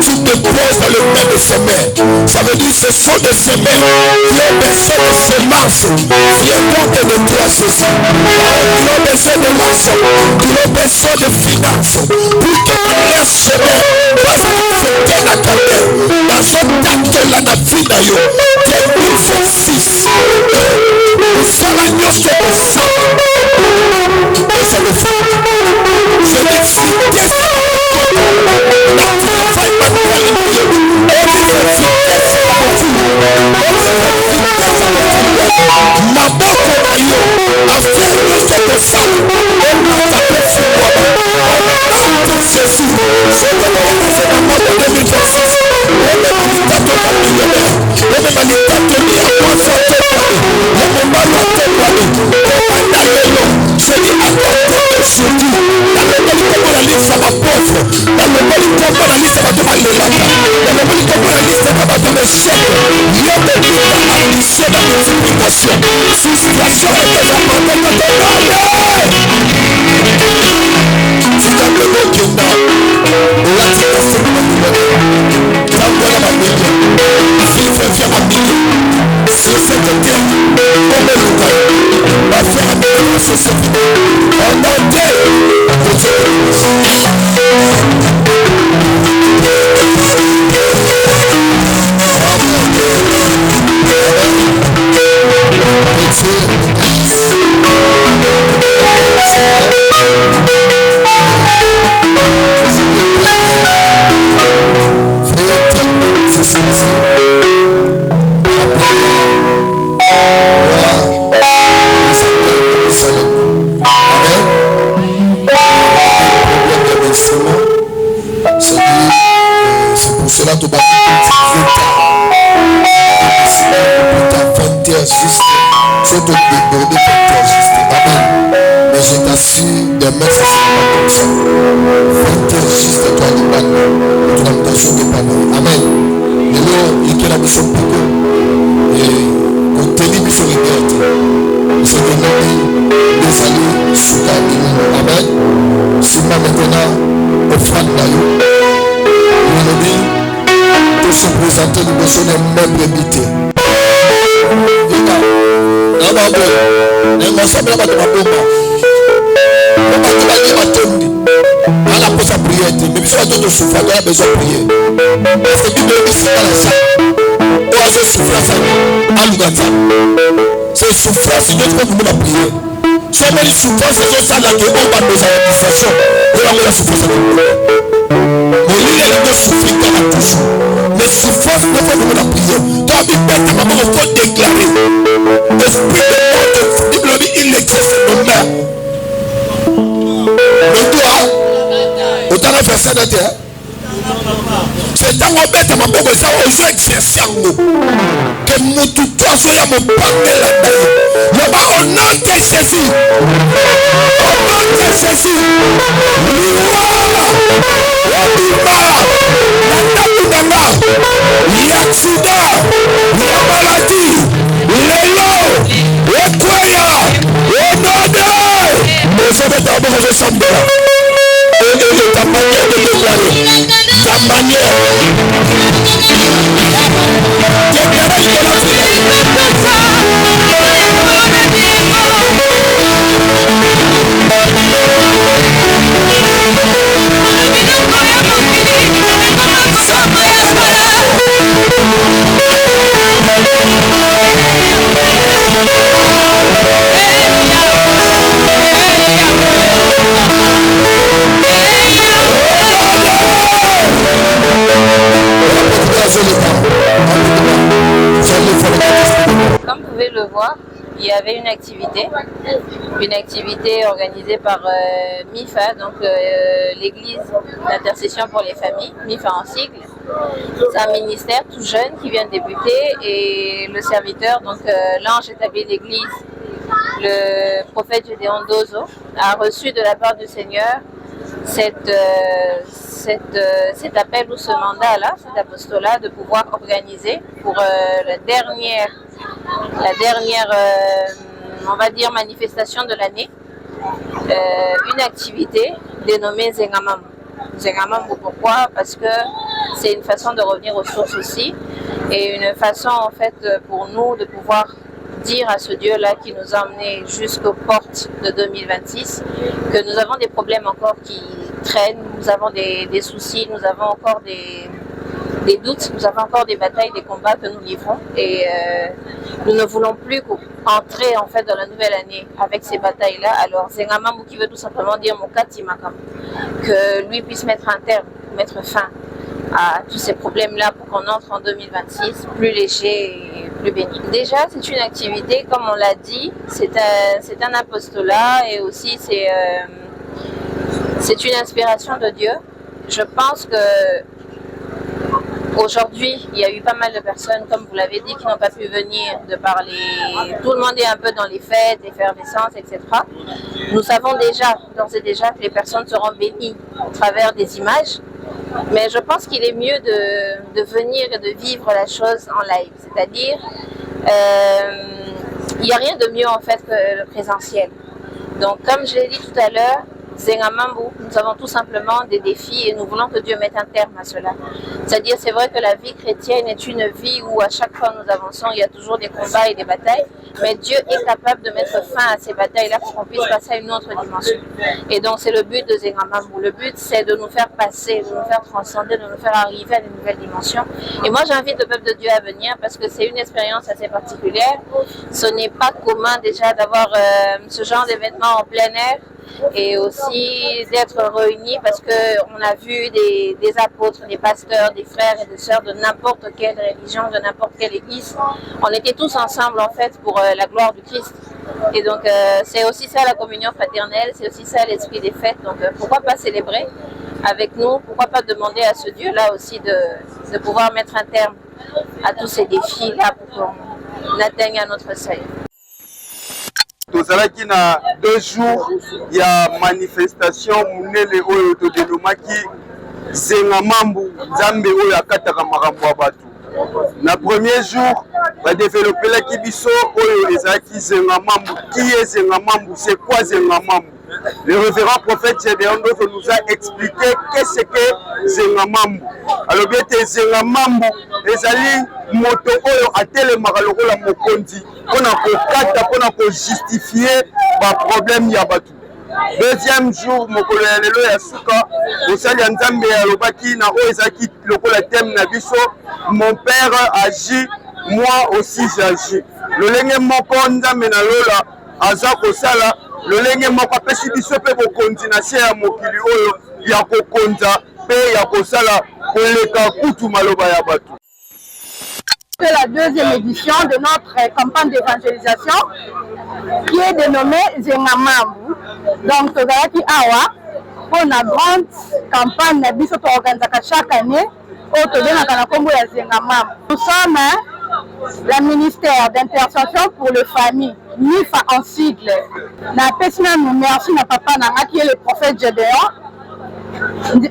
Tu te poses dans le pain de semelle. Ça veut dire ce sont des semelles qui ont besoin de semences. Viens donc de toi ceci. Qui ont besoin de l'argent, qui ont besoin de finances. Pour que les semelles, parce que c'est la carrière. Dans ce temps là, la vie d'ailleurs, 2026. Ça la nuance de sang. Et ça le fait. Je l'ai cité ça. Maboko c'est fini. Au nom de c'est pour cela que tu vas juste, soit te déborder 20 heures juste. Amen. Mais je t'assure, demain ça sera pas comme ça. 20 heures juste, toi de panneau. Tu n'as pas de panneau. Amen. Et là, il y a la mission pour nous. Et on télé mission liberté. C'est de nous des années sous la ligne. Amen. C'est pas maintenant offrande d'ailleurs. Il nous dit pour se présenter, nous besoin d'un même habité. C'est souffrance, c'est notre moment de prier. Si on met une souffrance, c'est ça là que on va nos administrations. Et on met la souffrance à tout. Mais il y a des souffrances dans la toujours. Mais souffrance, c'est notre moment de prier. Toi, il peut être maman, il faut déclarer. Esprit de mort, il exerce nos mains. Le doigt, autant de faire ça dans terre. C'est dans mon bête, ma pauvre, ça on veut exercer en nous. Que mon tout toi soit mon panel là-dedans. Là-bas, au nom de Jésus. Au nom de Jésus. L'accident, la maladie, l'élo, le croyant, au nom de mais ça va être un bon ensemble. Et ta manière de déclarer, ta manière Comme vous pouvez le voir, il y avait une activité organisée par MIFA, donc l'église d'intercession pour les familles, MIFA en sigle. C'est un ministère tout jeune qui vient de débuter et le serviteur, donc l'ange établi de l'église, le prophète Gédéon Dozo, a reçu de la part du Seigneur cet appel ou ce mandat-là, cet apostolat de pouvoir organiser pour la dernière on va dire manifestation de l'année, une activité dénommée Zengamam. Zengamam, pourquoi? Parce que c'est une façon de revenir aux sources aussi et une façon en fait pour nous de pouvoir dire à ce Dieu-là qui nous a emmenés jusqu'aux portes de 2026 que nous avons des problèmes encore qui traînent, nous avons des soucis, nous avons encore des doutes, nous avons encore des batailles, des combats que nous livrons et nous ne voulons plus entrer en fait dans la nouvelle année avec ces batailles-là. Alors Zengamam qui veut tout simplement dire Mokati Makam, que lui puisse mettre un terme, mettre fin à tous ces problèmes-là pour qu'on entre en 2026 plus léger et plus béni. Déjà, c'est une activité, comme on l'a dit, c'est un apostolat et aussi c'est une inspiration de Dieu. Je pense que aujourd'hui, il y a eu pas mal de personnes, comme vous l'avez dit, qui n'ont pas pu venir de parler. Tout le monde est un peu dans les fêtes, l'effervescence, etc. Nous savons déjà, d'ores et déjà, que les personnes seront bénies au travers des images. Mais je pense qu'il est mieux de venir et de vivre la chose en live. C'est-à-dire, il n'y a rien de mieux en fait que le présentiel. Donc, comme je l'ai dit tout à l'heure, Zengamambu, nous avons tout simplement des défis et nous voulons que Dieu mette un terme à cela. C'est-à-dire, c'est vrai que la vie chrétienne est une vie où à chaque fois nous avançons, il y a toujours des combats et des batailles, mais Dieu est capable de mettre fin à ces batailles-là pour qu'on puisse passer à une autre dimension. Et donc c'est le but de Zengamambu. Le but c'est de nous faire passer, de nous faire transcender, de nous faire arriver à de nouvelles dimensions. Et moi j'invite le peuple de Dieu à venir parce que c'est une expérience assez particulière. Ce n'est pas commun déjà d'avoir ce genre d'événement en plein air et aussi d'être réunis parce qu'on a vu des apôtres, des pasteurs, des frères et des sœurs de n'importe quelle religion, de n'importe quelle église. On était tous ensemble en fait pour la gloire du Christ. Et donc c'est aussi ça la communion fraternelle, c'est aussi ça l'esprit des fêtes. Donc pourquoi pas célébrer avec nous, pourquoi pas demander à ce Dieu-là aussi de pouvoir mettre un terme à tous ces défis-là pour qu'on atteigne à notre seuil. Tozalaki na 2 jours ya manifestation munene oyo todelomaki Zengamambu Nzambe oyo akataka makambo ya bato. Na premier jour badéveloppelaki biso oyo ezalaki Zengamambu. Qui est Zengamambu? C'est quoi Zengamambu? Le révérend prophète Gédéon Ndozo nous a expliqué qu'est-ce que Zengamambu. Alors bien que Zengamambu ezali moto oyo atelemaka lokola mokonzi mpona kokata mpona kojustifier baproblème ya bato. Deuxième jour mokolo ya lelo ya suka mosali ya Nzambe alobaki na oyo ezalaki lokola thème na biso mon père agit moi aussi j'agis. Lolenge moko Nzambe na lola aza kosala lolenge moko apesi biso mpe bokonzi na se ya mokili oyo ya kokonza mpe ya kosala koleka kutu maloba ya bato. C'est la deuxième édition de notre campagne d'évangélisation qui est dénommée Zengamambu. Donc, Tozalaki Awa, pour la grande campagne de biso organisée chaque année, au Tobengaka na kombo ya Zengamambu. Nous sommes le ministère d'intercession pour les familles, MIFA en sigle. Na pesina nous merci na papa nanga qui est le prophète Gédéon.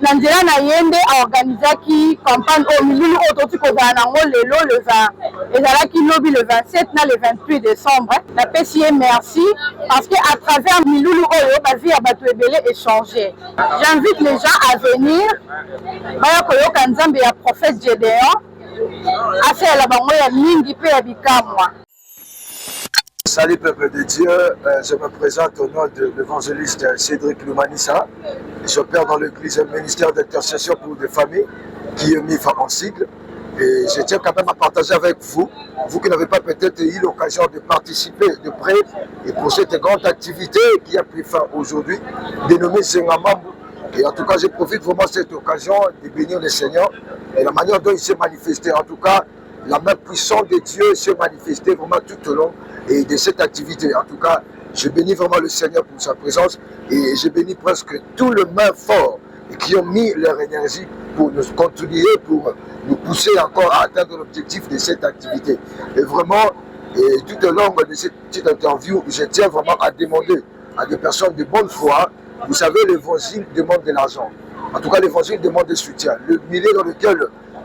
Nandela na yende organisaki campagne au milulu ototi kozala nango lelo le 20 ezalaki lobi le 27 na le 28 décembre. Na pesi merci parce que à travers milulu oyo ba vie ya bato ebele échanger. J'invite les gens à venir baya koyoka Nzambe ya prophète Gédéon asala bango ya mingi pe ya bikamwa. Salut peuple de Dieu, je me présente au nom de l'évangéliste Cédric Lumanissa. Je père dans l'église ministère d'intercession pour des familles qui est MIFA en sigle. Et je tiens quand même à partager avec vous, vous qui n'avez pas peut-être eu l'occasion de participer de près et pour cette grande activité qui a pris fin aujourd'hui, dénommée Zengamambu. Et en tout cas, je profite vraiment de cette occasion de bénir le Seigneur et la manière dont il s'est manifesté. En tout cas, la main puissante de Dieu s'est manifestée vraiment tout au long et de cette activité. En tout cas, je bénis vraiment le Seigneur pour sa présence et je bénis presque tous les mains forts qui ont mis leur énergie pour nous continuer, pour nous pousser encore à atteindre l'objectif de cette activité. Et vraiment, et tout au long de cette petite interview, je tiens vraiment à demander à des personnes de bonne foi. Vous savez, l'évangile demande de l'argent. En tout cas, l'évangile demande des soutiens. Le milieu dans lequel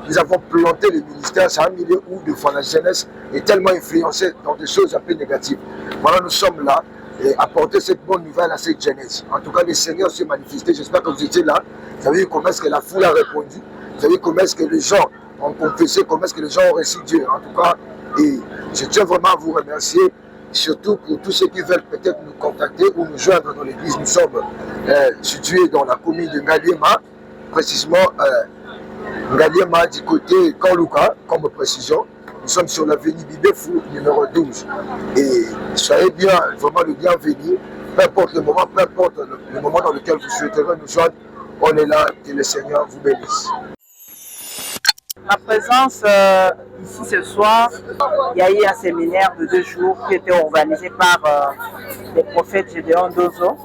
nous avons planté le ministère, c'est un milieu où de fois la jeunesse est tellement influencée dans des choses un peu négatives. Voilà, nous sommes là et apporter cette bonne nouvelle à cette jeunesse. En tout cas, le Seigneur s'est manifesté. J'espère que vous étiez là. Vous avez vu comment est-ce que la foule a répondu. Vous avez vu comment est-ce que les gens ont confessé, comment est-ce que les gens ont reçu Dieu. En tout cas, et je tiens vraiment à vous remercier, surtout pour tous ceux qui veulent peut-être nous contacter ou nous joindre dans l'église. Nous sommes situés dans la commune de Ngaliema, précisément Ngaliema du côté Kanluka, comme précision. Nous sommes sur l'avenue Bibefou, numéro 12. Et soyez bien, vraiment le bienvenu. Peu importe le moment, peu importe le moment dans lequel vous souhaiterez nous joindre, on est là, que le Seigneur vous bénisse. Ma présence ici ce soir, il y a eu un séminaire de 2 jours qui était organisé par le prophète Gédéon Ndozo.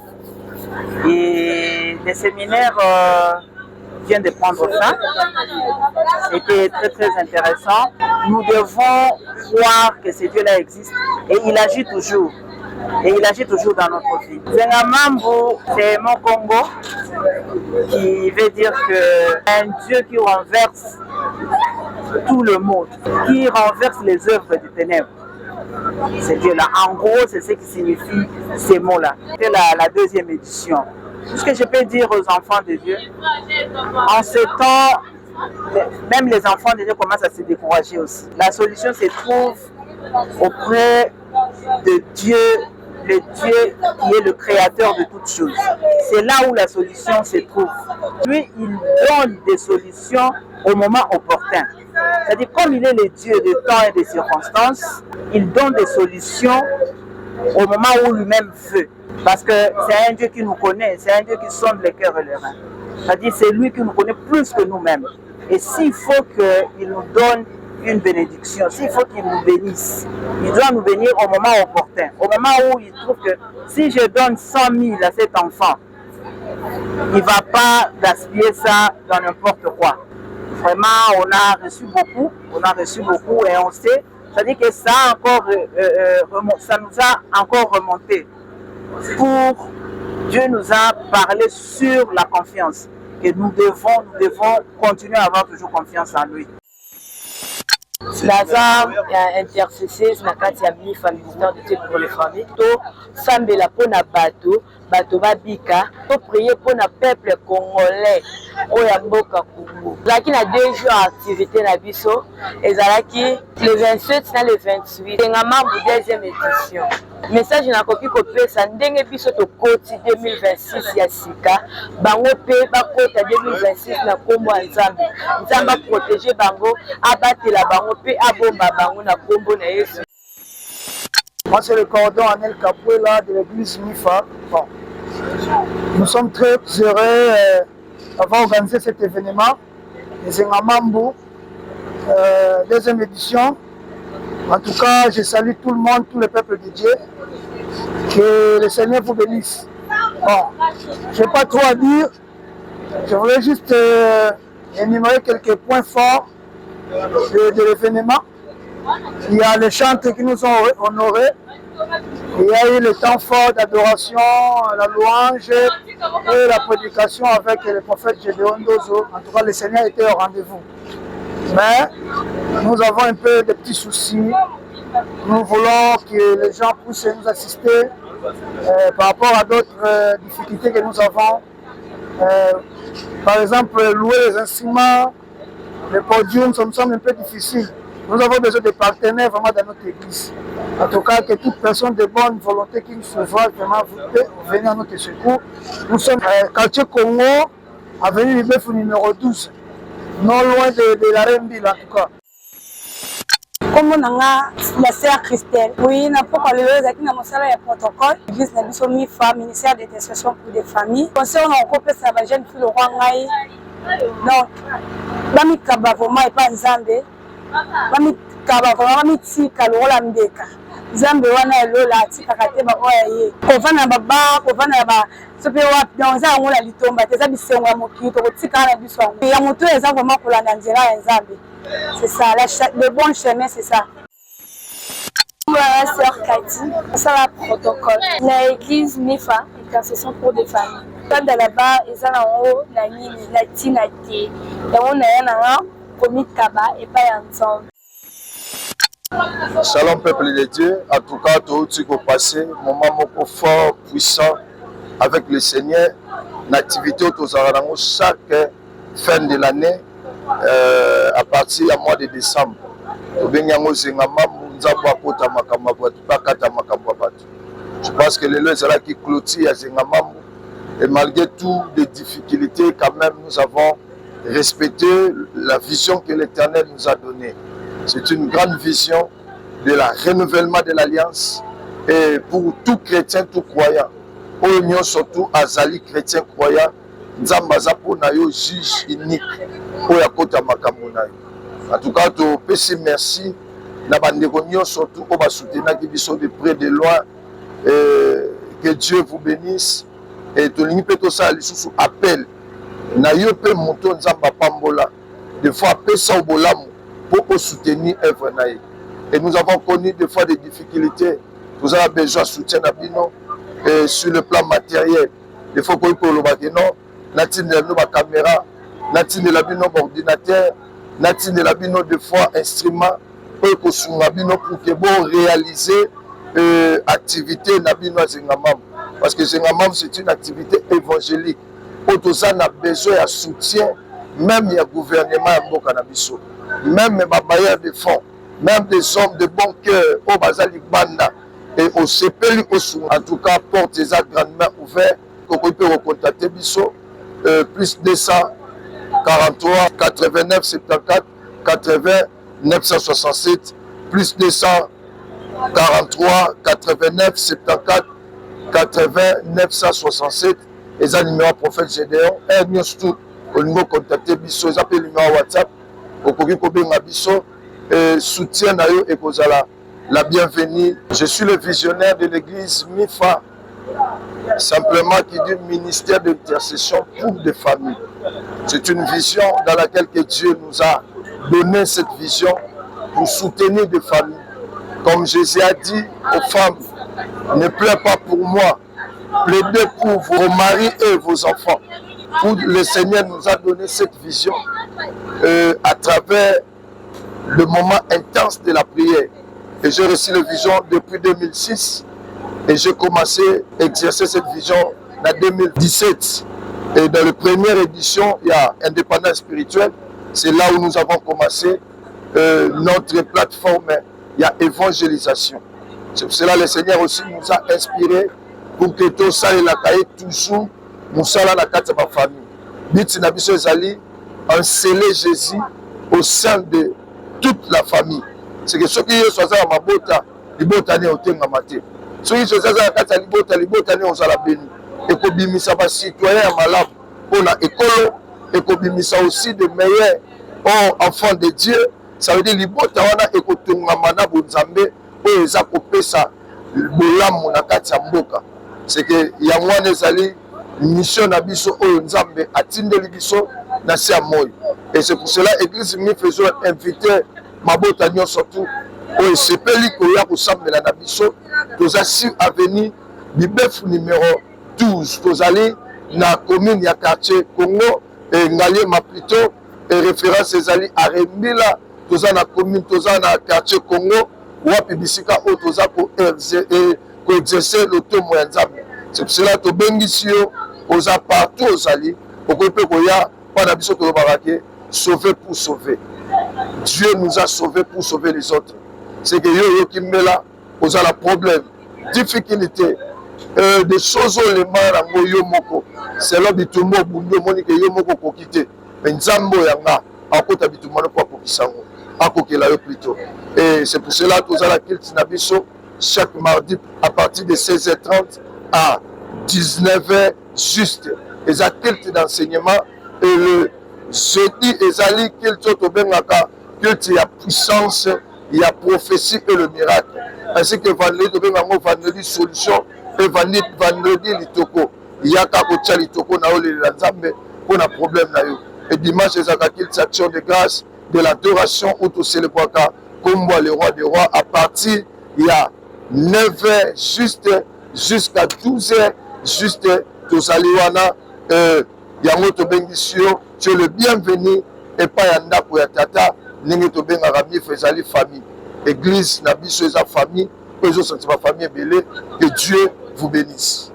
Et le séminaire vient de prendre fin. C'était très très intéressant. Nous devons croire que ce Dieu-là existe et il agit toujours. Et il agit toujours dans notre vie. Zengamambu, c'est mon Congo, qui veut dire que un Dieu qui renverse tout le monde, qui renverse les œuvres des ténèbres. C'est Dieu-là. En gros, c'est ce qui signifie ces mots-là. C'était la 2e édition. ce que je peux dire aux enfants de Dieu, en ce temps, même les enfants de Dieu commencent à se décourager aussi. La solution se trouve auprès de Dieu, le Dieu qui est le créateur de toutes choses. C'est là où la solution se trouve. Lui, il donne des solutions au moment opportun. C'est-à-dire, comme il est le Dieu de temps et de circonstances, il donne des solutions au moment où lui-même veut. Parce que c'est un Dieu qui nous connaît, c'est un Dieu qui sonde les cœurs et les reins. C'est-à-dire, c'est lui qui nous connaît plus que nous-mêmes. Et s'il faut qu'il nous donne une bénédiction, s'il faut qu'il nous bénisse, il doit nous bénir au moment opportun, au moment où il trouve que si je donne 100 000 à cet enfant, il ne va pas gaspiller ça dans n'importe quoi. Vraiment, on a reçu beaucoup et on sait, c'est-à-dire que ça, ça nous a encore remonté. Dieu nous a parlé sur la confiance, que nous devons continuer à avoir toujours confiance en lui. Lazare a intercessé na kati ya mifa ministère de Dieu pour les familles. To sambela pona bato babika. To prier pour le peuple congolais oya mboka Congo. Zaki na 2 jours activité na biso ezalaki le 27 na le 28. Ngama bu 2e édition. Message na kopi kopesa ndenge biso to koti 2026 ya sika bango pe bakota 2026 na kombo ya Nzambe. Nzamba protéger bango abatela bango pe abomba bango na kombo na Yesu. Moi c'est le cordon Anel Capuela de l'église Mifa. Bon. Nous sommes très heureux d'avoir organisé cet événement, les Engamambu, 2e édition. En tout cas, je salue tout le monde, tout le peuple de Dieu. Que le Seigneur vous bénisse. Bon, je n'ai pas trop à dire. Je voulais juste énumérer quelques points forts de l'événement. Il y a les chantres qui nous ont honorés. Il y a eu le temps fort d'adoration, la louange et la prédication avec le prophète Gédéon Dozo. En tout cas, le Seigneur était au rendez-vous. Mais nous avons un peu de petits soucis. Nous voulons que les gens puissent nous assister par rapport à d'autres difficultés que nous avons. Par exemple, louer les instruments, le podium, ça nous semble un peu difficile. Nous avons besoin de partenaires vraiment dans notre église. En tout cas, que toute personne de bonne volonté qui nous sauvera vraiment peut venir à notre secours. Nous sommes quartier Congo, avenue Libeuf numéro 12, non loin de la Rembille en tout cas. Comme on a la sœur Christelle, oui, n'a pas parlé de la mosala et protocole. L'église n'a pas mis femme, ministère d'intercession pour des familles. Concernant on couple ça va jeune fille le roi Ngai. Donc, bami kaba vraiment et pas Nzambe. Bami kaba vraiment bami tika le rôle mbeka. Nzambe wana lola tika kate ba oye. Kovana baba, kovana ba sope wa dans ça on la litomba, teza bisengo moki to tika na biso. Ya moto eza vraiment pour la nzela ya Nzambe. C'est ça, le bon chemin, c'est ça. Moi, la sœur Cathy, ça la protocole. L'église Mifa, intercession pour des familles. Quand là-bas, ils sont en haut, la tinati. Et on a un commis de tabac et pas ensemble. Shalom peuple de Dieu, en tout cas, tout ce qui est passé, moment fort, puissant avec le Seigneur, l'activité autour chaque fin de l'année. À partir du mois de décembre, je pense que les lois sont là qui clôturent à Zengamambu. Et malgré toutes les difficultés, quand même, nous avons respecté la vision que l'Éternel nous a donnée. C'est une grande vision de la renouvellement de l'Alliance et pour tout chrétien, tout croyant. Pour l'union surtout, Azali chrétien croyant, Nzambaza pour nayo juge unique. En tout cas, tu peux merci. Surtout, on va soutenir de près de loin. Que Dieu vous bénisse. Et tu peux tout ça, sous appel. Nayo peut monter Nzamba Pambola. Des fois, peu ça au bolam pour soutenir œuvre naïe. Et nous avons connu des fois des difficultés. Nous avons besoin de soutien sur le plan matériel. Des fois, qu'on peut le non, natine de la caméra. Natine de la bino ordinateur, natine de la bino de fois instrument, pour que bon réaliser activité na bino Zengamambu. parce que Zengamam c'est une activité évangélique. Autosan a besoin de soutien, même il y a gouvernement à Mbokanabiso, même les bailleurs de fonds, même des hommes de bon cœur, au Bazali Banda et au CPLU, en tout cas, porte des grandement ouverts, qu'on peut recontacter Bisso, plus 243 89 74 80 967, plus 243 89 74 80 967, et un numéro prophète Gédéon, et nous tous, au niveau contacter Bisso, ils appellent le numéro WhatsApp, au Kogi Bisso, soutien et Kozala. La bienvenue. Je suis le visionnaire de l'église MIFA, simplement qui dit ministère d'intercession pour des familles. C'est une vision dans laquelle que Dieu nous a donné cette vision pour soutenir des familles. Comme Jésus a dit aux femmes, ne pleurez pas pour moi, plaidez pour vos maris et vos enfants. Où le Seigneur nous a donné cette vision à travers le moment intense de la prière. Et j'ai reçu la vision depuis 2006 et j'ai commencé à exercer cette vision en 2017. Et dans la première édition, il y a Indépendance spirituelle. C'est là où nous avons commencé notre plateforme. Il y a évangélisation. C'est pour cela que le Seigneur aussi nous a inspiré pour que tout ça et la cahier toujours nous sommes la carte de ma famille. But Nabiso Zali, enceller Jésus au sein de toute la famille. C'est que ceux qui sont à ma bota, les botanes au thème amaté. Ceux qui sont à la carte les botanes aux alabéni. Et que bimisa va citoyen malade pour la école, et que bimisa aussi de meilleurs enfants de Dieu. Ça veut dire les botanes et que tout le monde a bonzambe, et les a coupé ça, le bolam mon akati amboka. C'est que y a moins des alliés. Mission Nabiso au Nzambe à Tindeli Biso Nasia Moy. Et c'est pour cela que l'église me faisait inviter Mabotagnon surtout au CPLI Koya au Sambe la Nabiso. Nous avons avenue Bibef numéro 12. Nous allons dans la commune, ya quartier Congo et Ngalé Maplito et référence aux alliés à Rembila. Nous avons la commune, nous avons le quartier Congo où Bisika au nous avons exercer l'automo Nzambe. C'est pour cela que Bengisio aux partout aux alliés, pour que sauver pour sauver. Dieu nous a sauvés pour sauver les autres. C'est que yo qui me là, aux a la problème, difficulté, des choses les mains en yo moko. C'est là que tout le monde monique yo moko pour quitter. Mais Nzambo yanga, en côté habitu mona pour kisango, en côté là plutôt. Et c'est pour cela que nous a la culte nabiso chaque mardi à partir de 16h30 à 19h juste. Les actes d'enseignement et le jeudi, les alliés qu'il y a puissance, il y a prophétie et le miracle. Ainsi que vendredi solution et vendredi litoko. Il y a kakocha litoko na ole lanzambe pour un problème na yo. Et dimanche, les actions de grâce, de l'adoration ou tout célébraka comme moi le roi des rois à partir il y a 9h juste jusqu'à 12h juste tous aliwana yango to bengisio tu es le bienvenu et pas yanda pour tata ningi to benga rami faisali famille église na biso eza famille eux sont ma famille belé que Dieu vous bénisse.